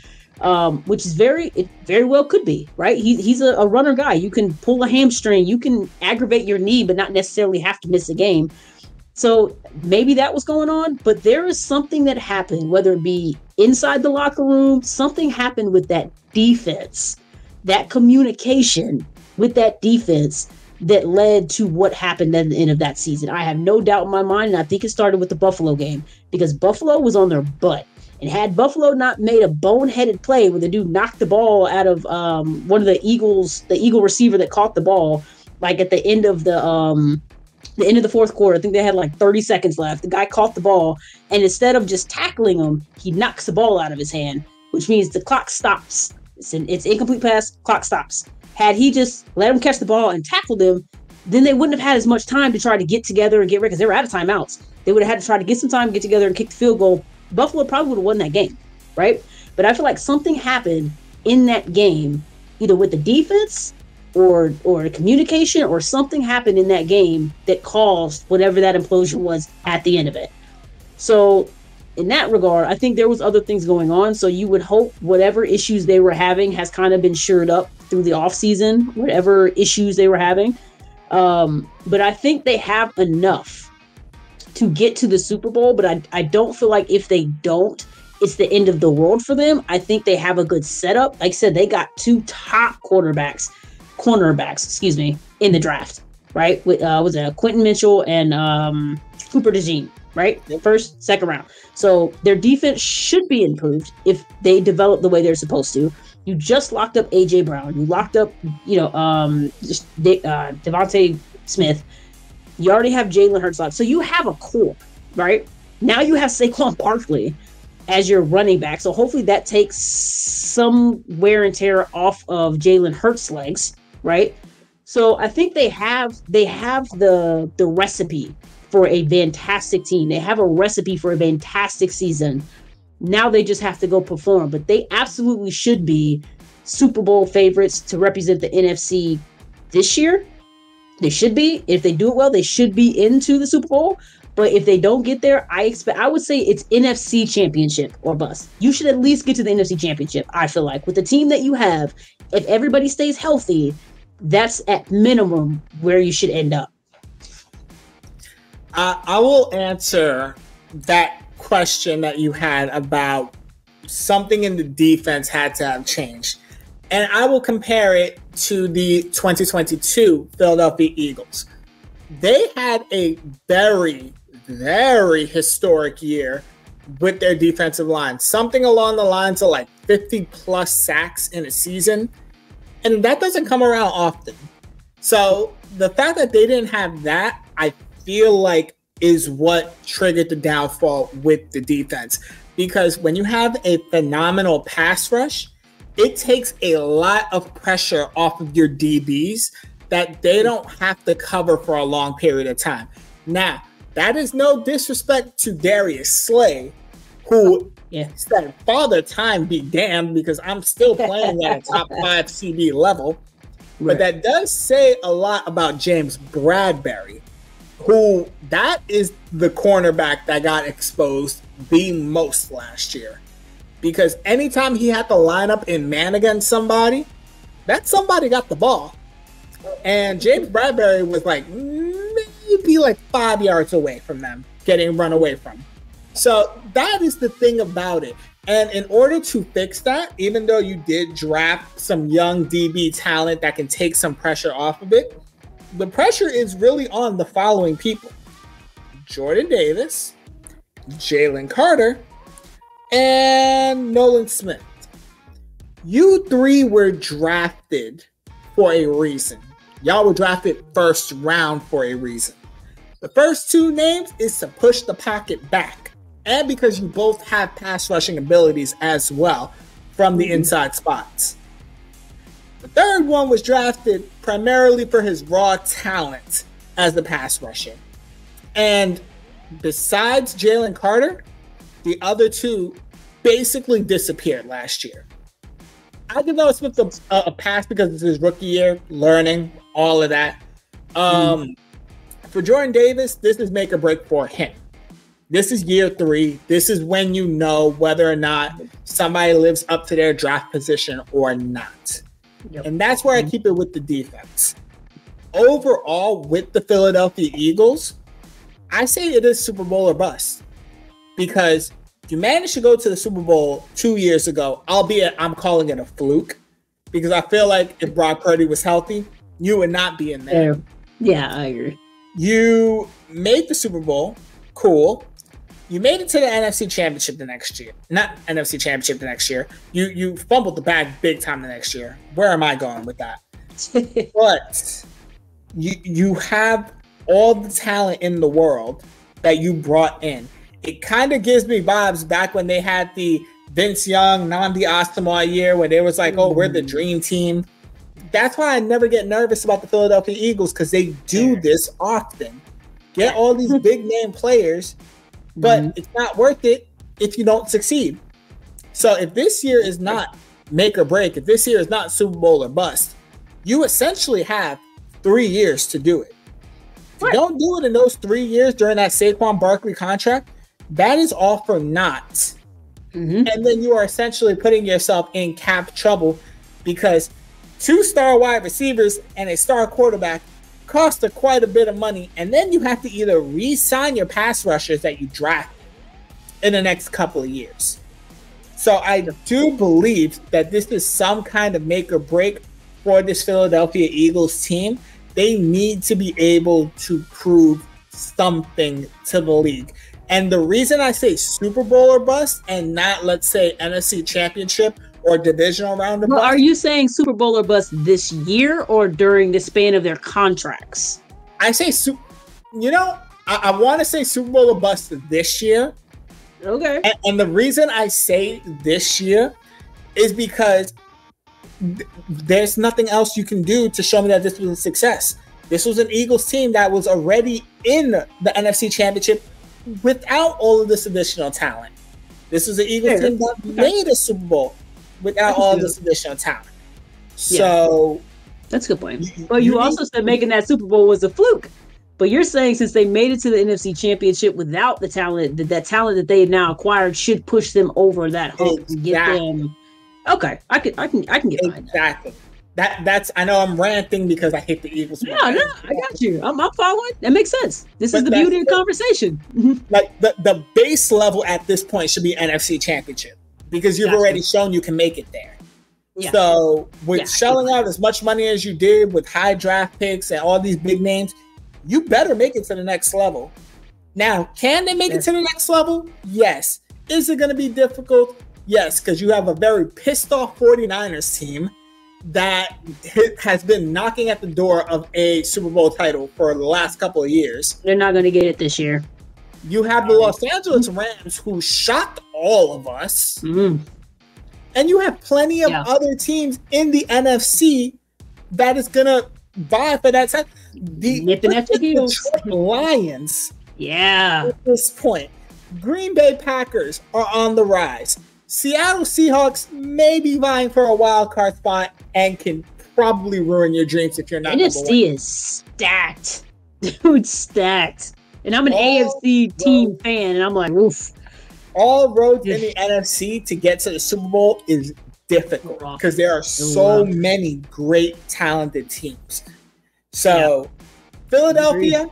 [SPEAKER 2] Which is it very well could be, right? He's a runner guy. You can pull a hamstring, you can aggravate your knee, but not necessarily have to miss a game. So maybe that was going on, but there is something that happened, whether it be inside the locker room, something happened with that defense, that communication with that defense that led to what happened at the end of that season. I have no doubt in my mind, and I think it started with the Buffalo game, because Buffalo was on their butt. And had Buffalo not made a boneheaded play where the dude knocked the ball out of one of the Eagle receiver that caught the ball, like at the end of the fourth quarter, I think they had like 30 seconds left. The guy caught the ball, and instead of just tackling him, he knocks the ball out of his hand, which means the clock stops. It's incomplete pass, clock stops. Had he just let him catch the ball and tackled him, then they wouldn't have had as much time to try to get together and get ready, because they were out of timeouts. They would have had to try to get some time, get together, and kick the field goal. Buffalo probably would have won that game, right? But I feel like something happened in that game, either with the defense or communication, or something happened in that game that caused whatever that implosion was at the end of it. So in that regard, I think there was other things going on. So you would hope whatever issues they were having has kind of been shored up through the offseason, whatever issues they were having. But I think they have enough to get to the Super Bowl, but I don't feel like if they don't, it's the end of the world for them. I think they have a good setup. Like I said, they got two top cornerbacks, in the draft, right? With was it Quentin Mitchell and Cooper DeJean, right? Yep. First, second round. So their defense should be improved if they develop the way they're supposed to. You just locked up AJ Brown. You locked up, Devontae Smith. You already have Jalen Hurts locked. So you have a core, right? Now you have Saquon Barkley as your running back. So hopefully that takes some wear and tear off of Jalen Hurts' legs, right? So I think they have the recipe for a fantastic team. They have a recipe for a fantastic season. Now they just have to go perform. But they absolutely should be Super Bowl favorites to represent the NFC this year. They should be. If they do it well, they should be into the Super Bowl. But if they don't get there, I would say it's NFC Championship or bust. You should at least get to the NFC Championship, I feel like. With the team that you have, if everybody stays healthy, that's at minimum where you should end up.
[SPEAKER 1] I will answer that question that you had about something in the defense had to have changed. And I will compare it to the 2022 Philadelphia Eagles. They had a very, very historic year with their defensive line. Something along the lines of like 50-plus sacks in a season. And that doesn't come around often. So the fact that they didn't have that, I feel like is what triggered the downfall with the defense. Because when you have a phenomenal pass rush, it takes a lot of pressure off of your DBs that they don't have to cover for a long period of time. Now, that is no disrespect to Darius Slay, who said, Father Time be damned, because I'm still playing at a top 5 CB level. Right. But that does say a lot about James Bradbury, who that is the cornerback that got exposed the most last year. Because anytime he had to line up in man against somebody, that somebody got the ball. And James Bradbury was like maybe like 5 yards away from them getting run away from. So that is the thing about it. And in order to fix that, even though you did draft some young DB talent that can take some pressure off of it, the pressure is really on the following people: Jordan Davis, Jalen Carter, and Nolan Smith. You three were drafted for a reason. Y'all were drafted first round for a reason. The first two names is to push the pocket back, and because you both have pass rushing abilities as well from the inside spots. The third one was drafted primarily for his raw talent as the pass rusher. And besides Jalen Carter, the other two basically disappeared last year. I give Noah Smith a pass because it's his rookie year, learning, all of that. For Jordan Davis, this is make or break for him. This is year 3. This is when you know whether or not somebody lives up to their draft position or not. Yep. And that's where I keep it with the defense. Overall, with the Philadelphia Eagles, I say it is Super Bowl or bust. Because you managed to go to the Super Bowl 2 years ago, albeit I'm calling it a fluke, because I feel like if Brock Purdy was healthy, you would not be in there.
[SPEAKER 2] Yeah, I agree.
[SPEAKER 1] You made the Super Bowl. Cool. You made it to the NFC Championship the next year. Not NFC Championship the next year. You fumbled the bag big time the next year. Where am I going with that? But you have all the talent in the world that you brought in. It kind of gives me vibes back when they had the Vince Young, Nnamdi Asomugha year, where they was like, oh, we're the dream team. That's why I never get nervous about the Philadelphia Eagles, because they do this often. Get all these big name players, but it's not worth it if you don't succeed. So if this year is not make or break, if this year is not Super Bowl or bust, you essentially have 3 years to do it. If you don't do it in those 3 years during that Saquon Barkley contract, that is all for naught. And then you are essentially putting yourself in cap trouble, because 2 star wide receivers and a star quarterback cost quite a bit of money, and then you have to either re-sign your pass rushers that you draft in the next couple of years. So I do believe that this is some kind of make or break for this Philadelphia Eagles team. They need to be able to prove something to the league. And the reason I say Super Bowl or bust and not, let's say, NFC Championship or divisional round of bust.
[SPEAKER 2] Are you saying Super Bowl or bust this year or during the span of their contracts?
[SPEAKER 1] I say, I want to say Super Bowl or bust this year.
[SPEAKER 2] Okay.
[SPEAKER 1] And the reason I say this year is because there's nothing else you can do to show me that this was a success. This was an Eagles team that was already in the NFC Championship without all of this additional talent. This was an Eagles team that made a Super Bowl without all this additional talent. So
[SPEAKER 2] that's a good point. But you also said making that Super Bowl was a fluke. But you're saying since they made it to the NFC Championship without the talent, that talent that they have now acquired should push them over that hump to get them. Okay, I can get behind
[SPEAKER 1] that. That's I know I'm ranting because I hate the Eagles.
[SPEAKER 2] No, I got you. I'm following. That makes sense. This is the beauty of conversation.
[SPEAKER 1] Like the base level at this point should be NFC Championship, because you've already shown you can make it there. Yeah. So with shelling out as much money as you did with high draft picks and all these big names, you better make it to the next level. Now, can they make it to the next level? Yes. Is it going to be difficult? Yes, because you have a very pissed off 49ers team that has been knocking at the door of a Super Bowl title for the last couple of years.
[SPEAKER 2] They're not going to get it this year.
[SPEAKER 1] You have the Los Angeles Rams, who shocked all of us. And you have plenty of other teams in the NFC that is going to vie for that side.
[SPEAKER 2] Nipping at your heels.
[SPEAKER 1] Detroit Lions.
[SPEAKER 2] Yeah.
[SPEAKER 1] At this point, Green Bay Packers are on the rise. Seattle Seahawks may be vying for a wild card spot and can probably ruin your dreams if you're not.
[SPEAKER 2] NFC is stacked. Dude, stacked. And I'm an AFC team fan, and I'm like, oof.
[SPEAKER 1] All roads in the NFC to get to the Super Bowl is difficult because there are so many great, talented teams. So, Philadelphia,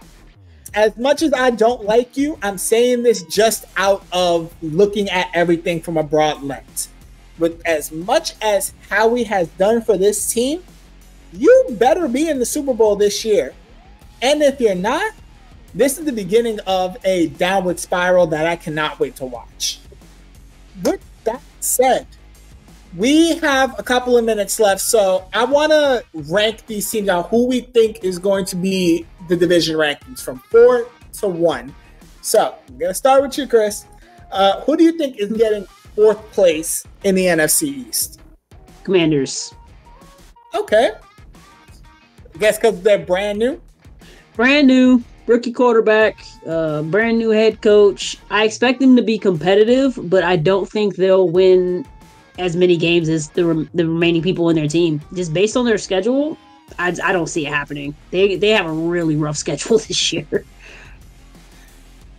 [SPEAKER 1] as much as I don't like you, I'm saying this just out of looking at everything from a broad lens. With as much as Howie has done for this team, you better be in the Super Bowl this year. And if you're not, this is the beginning of a downward spiral that I cannot wait to watch. With that said, we have a couple of minutes left, so I want to rank these teams out, who we think is going to be the division rankings from 4 to 1. So I'm going to start with you, Chris. Who do you think is getting 4th place in the NFC East?
[SPEAKER 2] Commanders.
[SPEAKER 1] Okay. I guess because they're brand new?
[SPEAKER 2] Brand new. Rookie quarterback, brand new head coach. I expect them to be competitive, but I don't think they'll win as many games as the remaining people in their team. Just based on their schedule, I don't see it happening. They have a really rough schedule this year.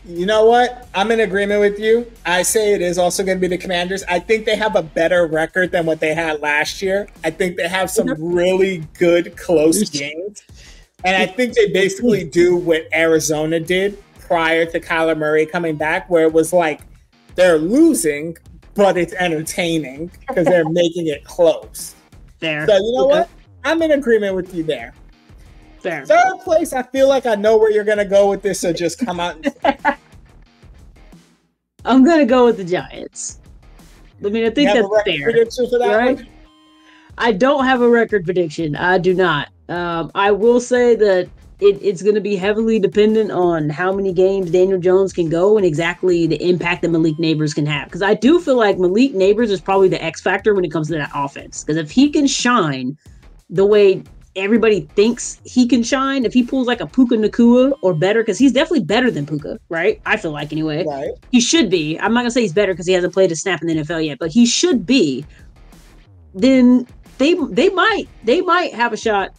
[SPEAKER 1] You know what? I'm in agreement with you. I say it is also going to be the Commanders. I think they have a better record than what they had last year. I think they have some really good close games. And I think they basically do what Arizona did prior to Kyler Murray coming back, where it was like they're losing, but it's entertaining because they're making it close.
[SPEAKER 2] Fair.
[SPEAKER 1] So you know what? I'm in agreement with you there.
[SPEAKER 2] Fair.
[SPEAKER 1] 3rd place, I feel like I know where you're going to go with this, so just come out and say.
[SPEAKER 2] I'm going to go with the Giants. I mean, I think that's fair.
[SPEAKER 1] Prediction for that one?
[SPEAKER 2] I don't have a record prediction. I do not. I will say that it's going to be heavily dependent on how many games Daniel Jones can go and exactly the impact that Malik Nabers can have. Because I do feel like Malik Nabers is probably the X factor when it comes to that offense. Because if he can shine the way everybody thinks he can shine, if he pulls like a Puka Nacua or better, because he's definitely better than Puka, right? I feel like anyway.
[SPEAKER 1] Right.
[SPEAKER 2] He should be. I'm not going to say he's better because he hasn't played a snap in the NFL yet, but he should be. Then they might have a shot.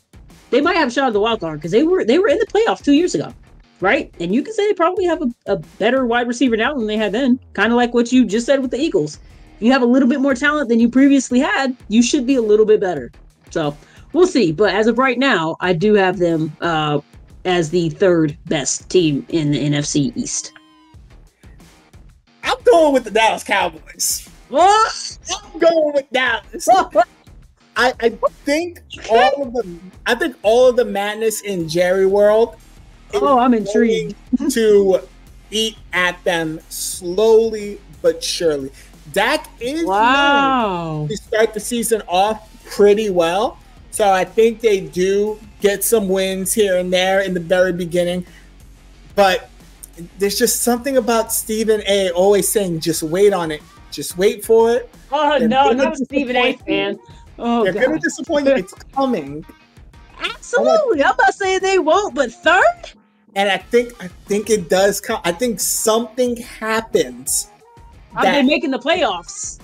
[SPEAKER 2] They might have a shot at the wild card because they were in the playoffs 2 years ago, right? And you can say they probably have a better wide receiver now than they had then. Kind of like what you just said with the Eagles. If you have a little bit more talent than you previously had, you should be a little bit better. So we'll see. But as of right now, I do have them as the 3rd best team in the NFC East.
[SPEAKER 1] I'm going with the Dallas Cowboys.
[SPEAKER 2] What?
[SPEAKER 1] I'm going with Dallas. I think all of the madness in Jerry World.
[SPEAKER 2] I'm intrigued
[SPEAKER 1] to eat at them slowly but surely. Dak is known to start the season off pretty well, so I think they do get some wins here and there in the very beginning. But there's just something about Stephen A. always saying, "Just wait on it, just wait for it."
[SPEAKER 2] Oh no, not a Stephen A. fan. Oh,
[SPEAKER 1] they're going to disappoint you. It's coming.
[SPEAKER 2] Absolutely. I'm not saying they won't, but 3rd?
[SPEAKER 1] And I think it does come. I think something happens.
[SPEAKER 2] Are they making the playoffs?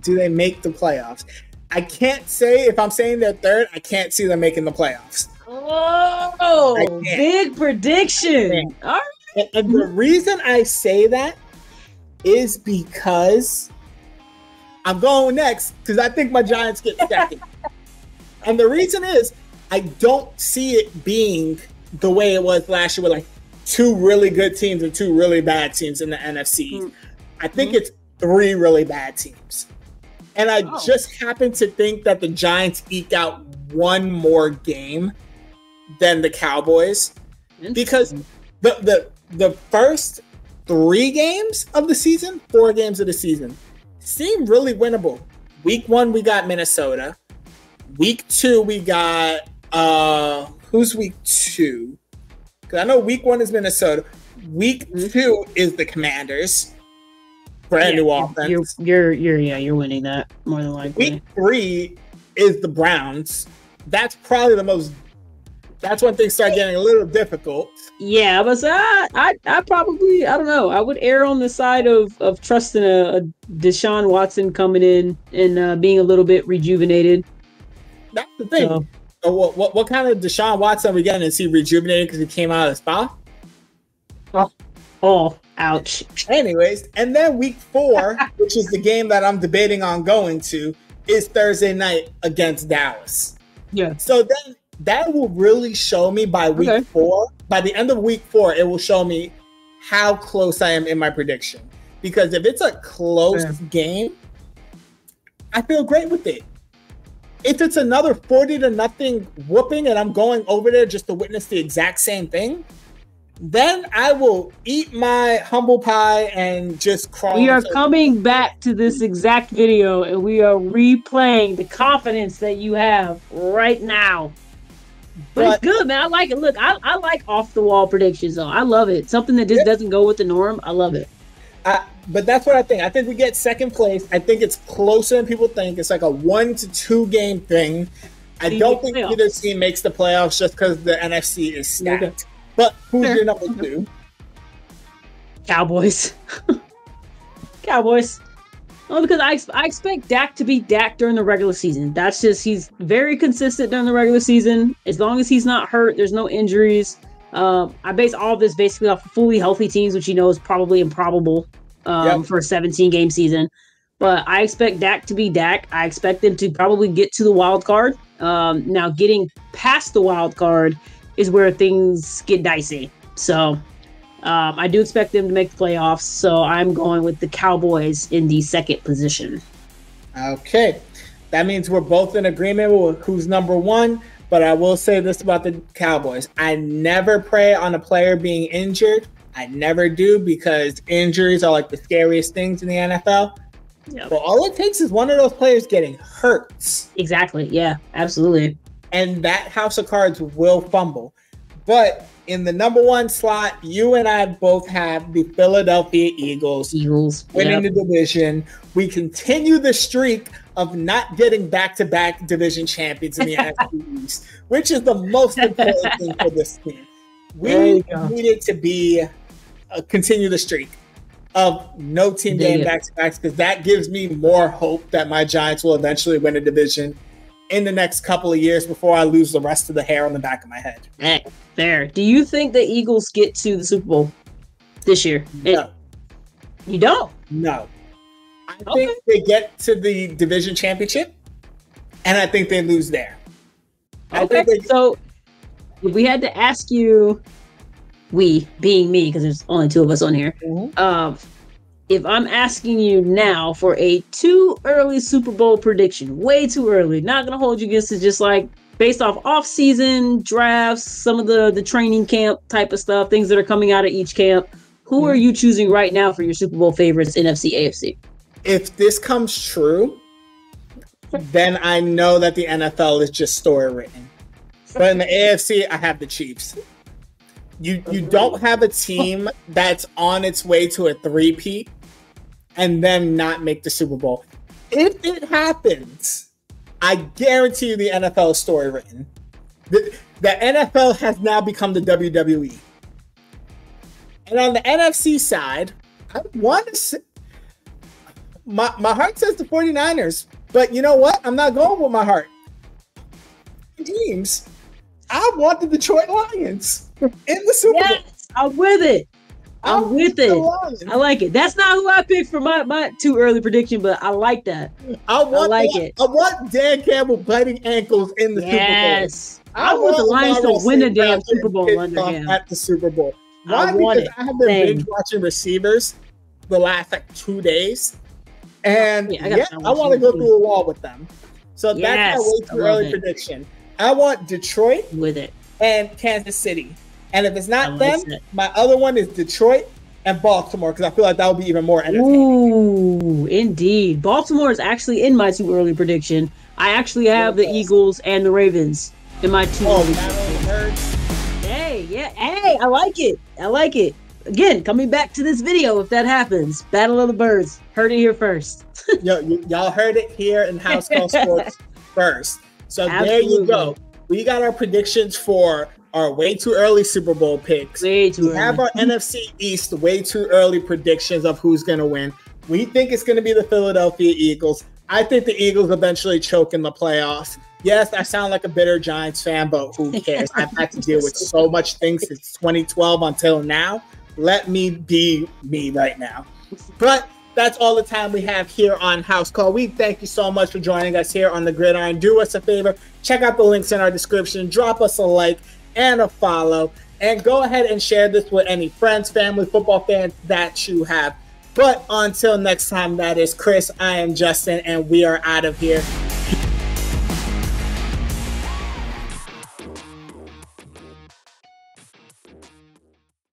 [SPEAKER 1] Do they make the playoffs? I can't say. If I'm saying they're 3rd, I can't see them making the playoffs.
[SPEAKER 2] Oh, big prediction. All right.
[SPEAKER 1] And the reason I say that is because I'm going next because I think my Giants get 2nd. And the reason is I don't see it being the way it was last year with like 2 really good teams and 2 really bad teams in the NFC. I think it's 3 really bad teams. And I just happen to think that the Giants eke out 1 more game than the Cowboys because the first 3 games of the season, 4 games of the season, seem really winnable. Week 1, we got Minnesota. Week 2, we got who's week 2? Because I know week 1 is Minnesota. Week 2 is the Commanders. Brand new offense.
[SPEAKER 2] You're winning that more than likely.
[SPEAKER 1] Week 3 is the Browns. That's probably the most That's when things start getting a little difficult.
[SPEAKER 2] Yeah, but I probably, I don't know. I would err on the side of trusting a Deshaun Watson coming in and being a little bit rejuvenated.
[SPEAKER 1] That's the thing. So, what kind of Deshaun Watson are we getting? Is he rejuvenated because he came out of the spa?
[SPEAKER 2] Oh, ouch.
[SPEAKER 1] Anyways, and then week 4, which is the game that I'm debating on going to, is Thursday night against Dallas.
[SPEAKER 2] Yeah.
[SPEAKER 1] So then that will really show me by week 4. By the end of week 4, it will show me how close I am in my prediction. Because if it's a close game, I feel great with it. If it's another 40-0 whooping and I'm going over there just to witness the exact same thing, then I will eat my humble pie and just crawl.
[SPEAKER 2] We are coming back to this exact video and we are replaying the confidence that you have right now. But it's good, man. I like it. Look, I like off-the-wall predictions, though. I love it. Something that just doesn't go with the norm. I love it.
[SPEAKER 1] But that's what I think. I think we get second place. I think it's closer than people think. It's like a 1 to 2 game thing. I don't think either team makes the playoffs just because the NFC is stacked. Okay. But who's your number 2?
[SPEAKER 2] Cowboys. Cowboys. Well, because I expect Dak to be Dak during the regular season. That's just, he's very consistent during the regular season. As long as he's not hurt, there's no injuries. I base all of this basically off of fully healthy teams, which you know is probably improbable for a 17-game season. But I expect Dak to be Dak. I expect them to probably get to the wild card. Now, getting past the wild card is where things get dicey. So I do expect them to make the playoffs. So I'm going with the Cowboys in the second position.
[SPEAKER 1] Okay. That means we're both in agreement with who's number 1. But I will say this about the Cowboys. I never prey on a player being injured. I never do, because injuries are like the scariest things in the NFL. Yep. But all it takes is one of those players getting hurt.
[SPEAKER 2] Exactly. Yeah, absolutely.
[SPEAKER 1] And that house of cards will fumble. But in the number 1 slot, you and I both have the Philadelphia Eagles winning the division. We continue the streak of not getting back-to-back division champions in the NFC East, which is the most important thing for this team. We needed to continue the streak of no team getting back-to-backs, because that gives me more hope that my Giants will eventually win a division in the next couple of years before I lose the rest of the hair on the back of my head.
[SPEAKER 2] There. Do you think the Eagles get to the Super Bowl this year?
[SPEAKER 1] No.
[SPEAKER 2] You don't?
[SPEAKER 1] No. I think they get to the division championship, and I think they lose there.
[SPEAKER 2] So if we had to ask you, we being me, because there's only 2 of us on here, if I'm asking you now for a too early Super Bowl prediction, way too early, not going to hold you against it, just like based off season drafts, some of the training camp type of stuff, things that are coming out of each camp, who are you choosing right now for your Super Bowl favorites, NFC, AFC?
[SPEAKER 1] If this comes true, then I know that the NFL is just story written. But in the AFC, I have the Chiefs. You don't have a team that's on its way to a 3-peat and then not make the Super Bowl. If it happens, I guarantee you the NFL is story written. The NFL has now become the WWE. And on the NFC side, I want to say, my heart says the 49ers, but you know what? I'm not going with my heart. Teams, I want the Detroit Lions in the Super Bowl.
[SPEAKER 2] Yes, I'm with it. I'm with it. I like it. That's not who I picked for my too early prediction, but I like that. I
[SPEAKER 1] want Dan Campbell biting ankles in the Super Bowl.
[SPEAKER 2] Yes. I want the Lions to win the damn Super Bowl under him.
[SPEAKER 1] At the Super Bowl. Why? Because I have been binge watching receivers the last 2 days. And I want to go through a wall with them. So that's my way too early prediction. I want Detroit
[SPEAKER 2] with it
[SPEAKER 1] and Kansas City. And if it's not them, my other one is Detroit and Baltimore, because I feel like that would be even more entertaining.
[SPEAKER 2] Ooh, indeed. Baltimore is actually in my too early prediction. I actually have the Eagles and the Ravens in my too early prediction. Hey, I like it. Again, coming back to this video, if that happens, Battle of the Birds. Heard it here first.
[SPEAKER 1] Y'all heard it here in House Call Sports first. So there you go. we got our predictions for our way too early Super Bowl picks.
[SPEAKER 2] Way too early.
[SPEAKER 1] We have our NFC East way too early predictions of who's going to win. We think it's going to be the Philadelphia Eagles. I think the Eagles eventually choke in the playoffs. Yes, I sound like a bitter Giants fan, but who cares? I've had to deal with so much things since 2012 until now. Let me be me right now. But that's all the time we have here on House Call. We thank you so much for joining us here on the Gridiron. Do us a favor, check out the links in our description, drop us a like and a follow, and go ahead and share this with any friends, family, football fans that you have. But until next time, that is Chris, I am Justin, and we are out of here.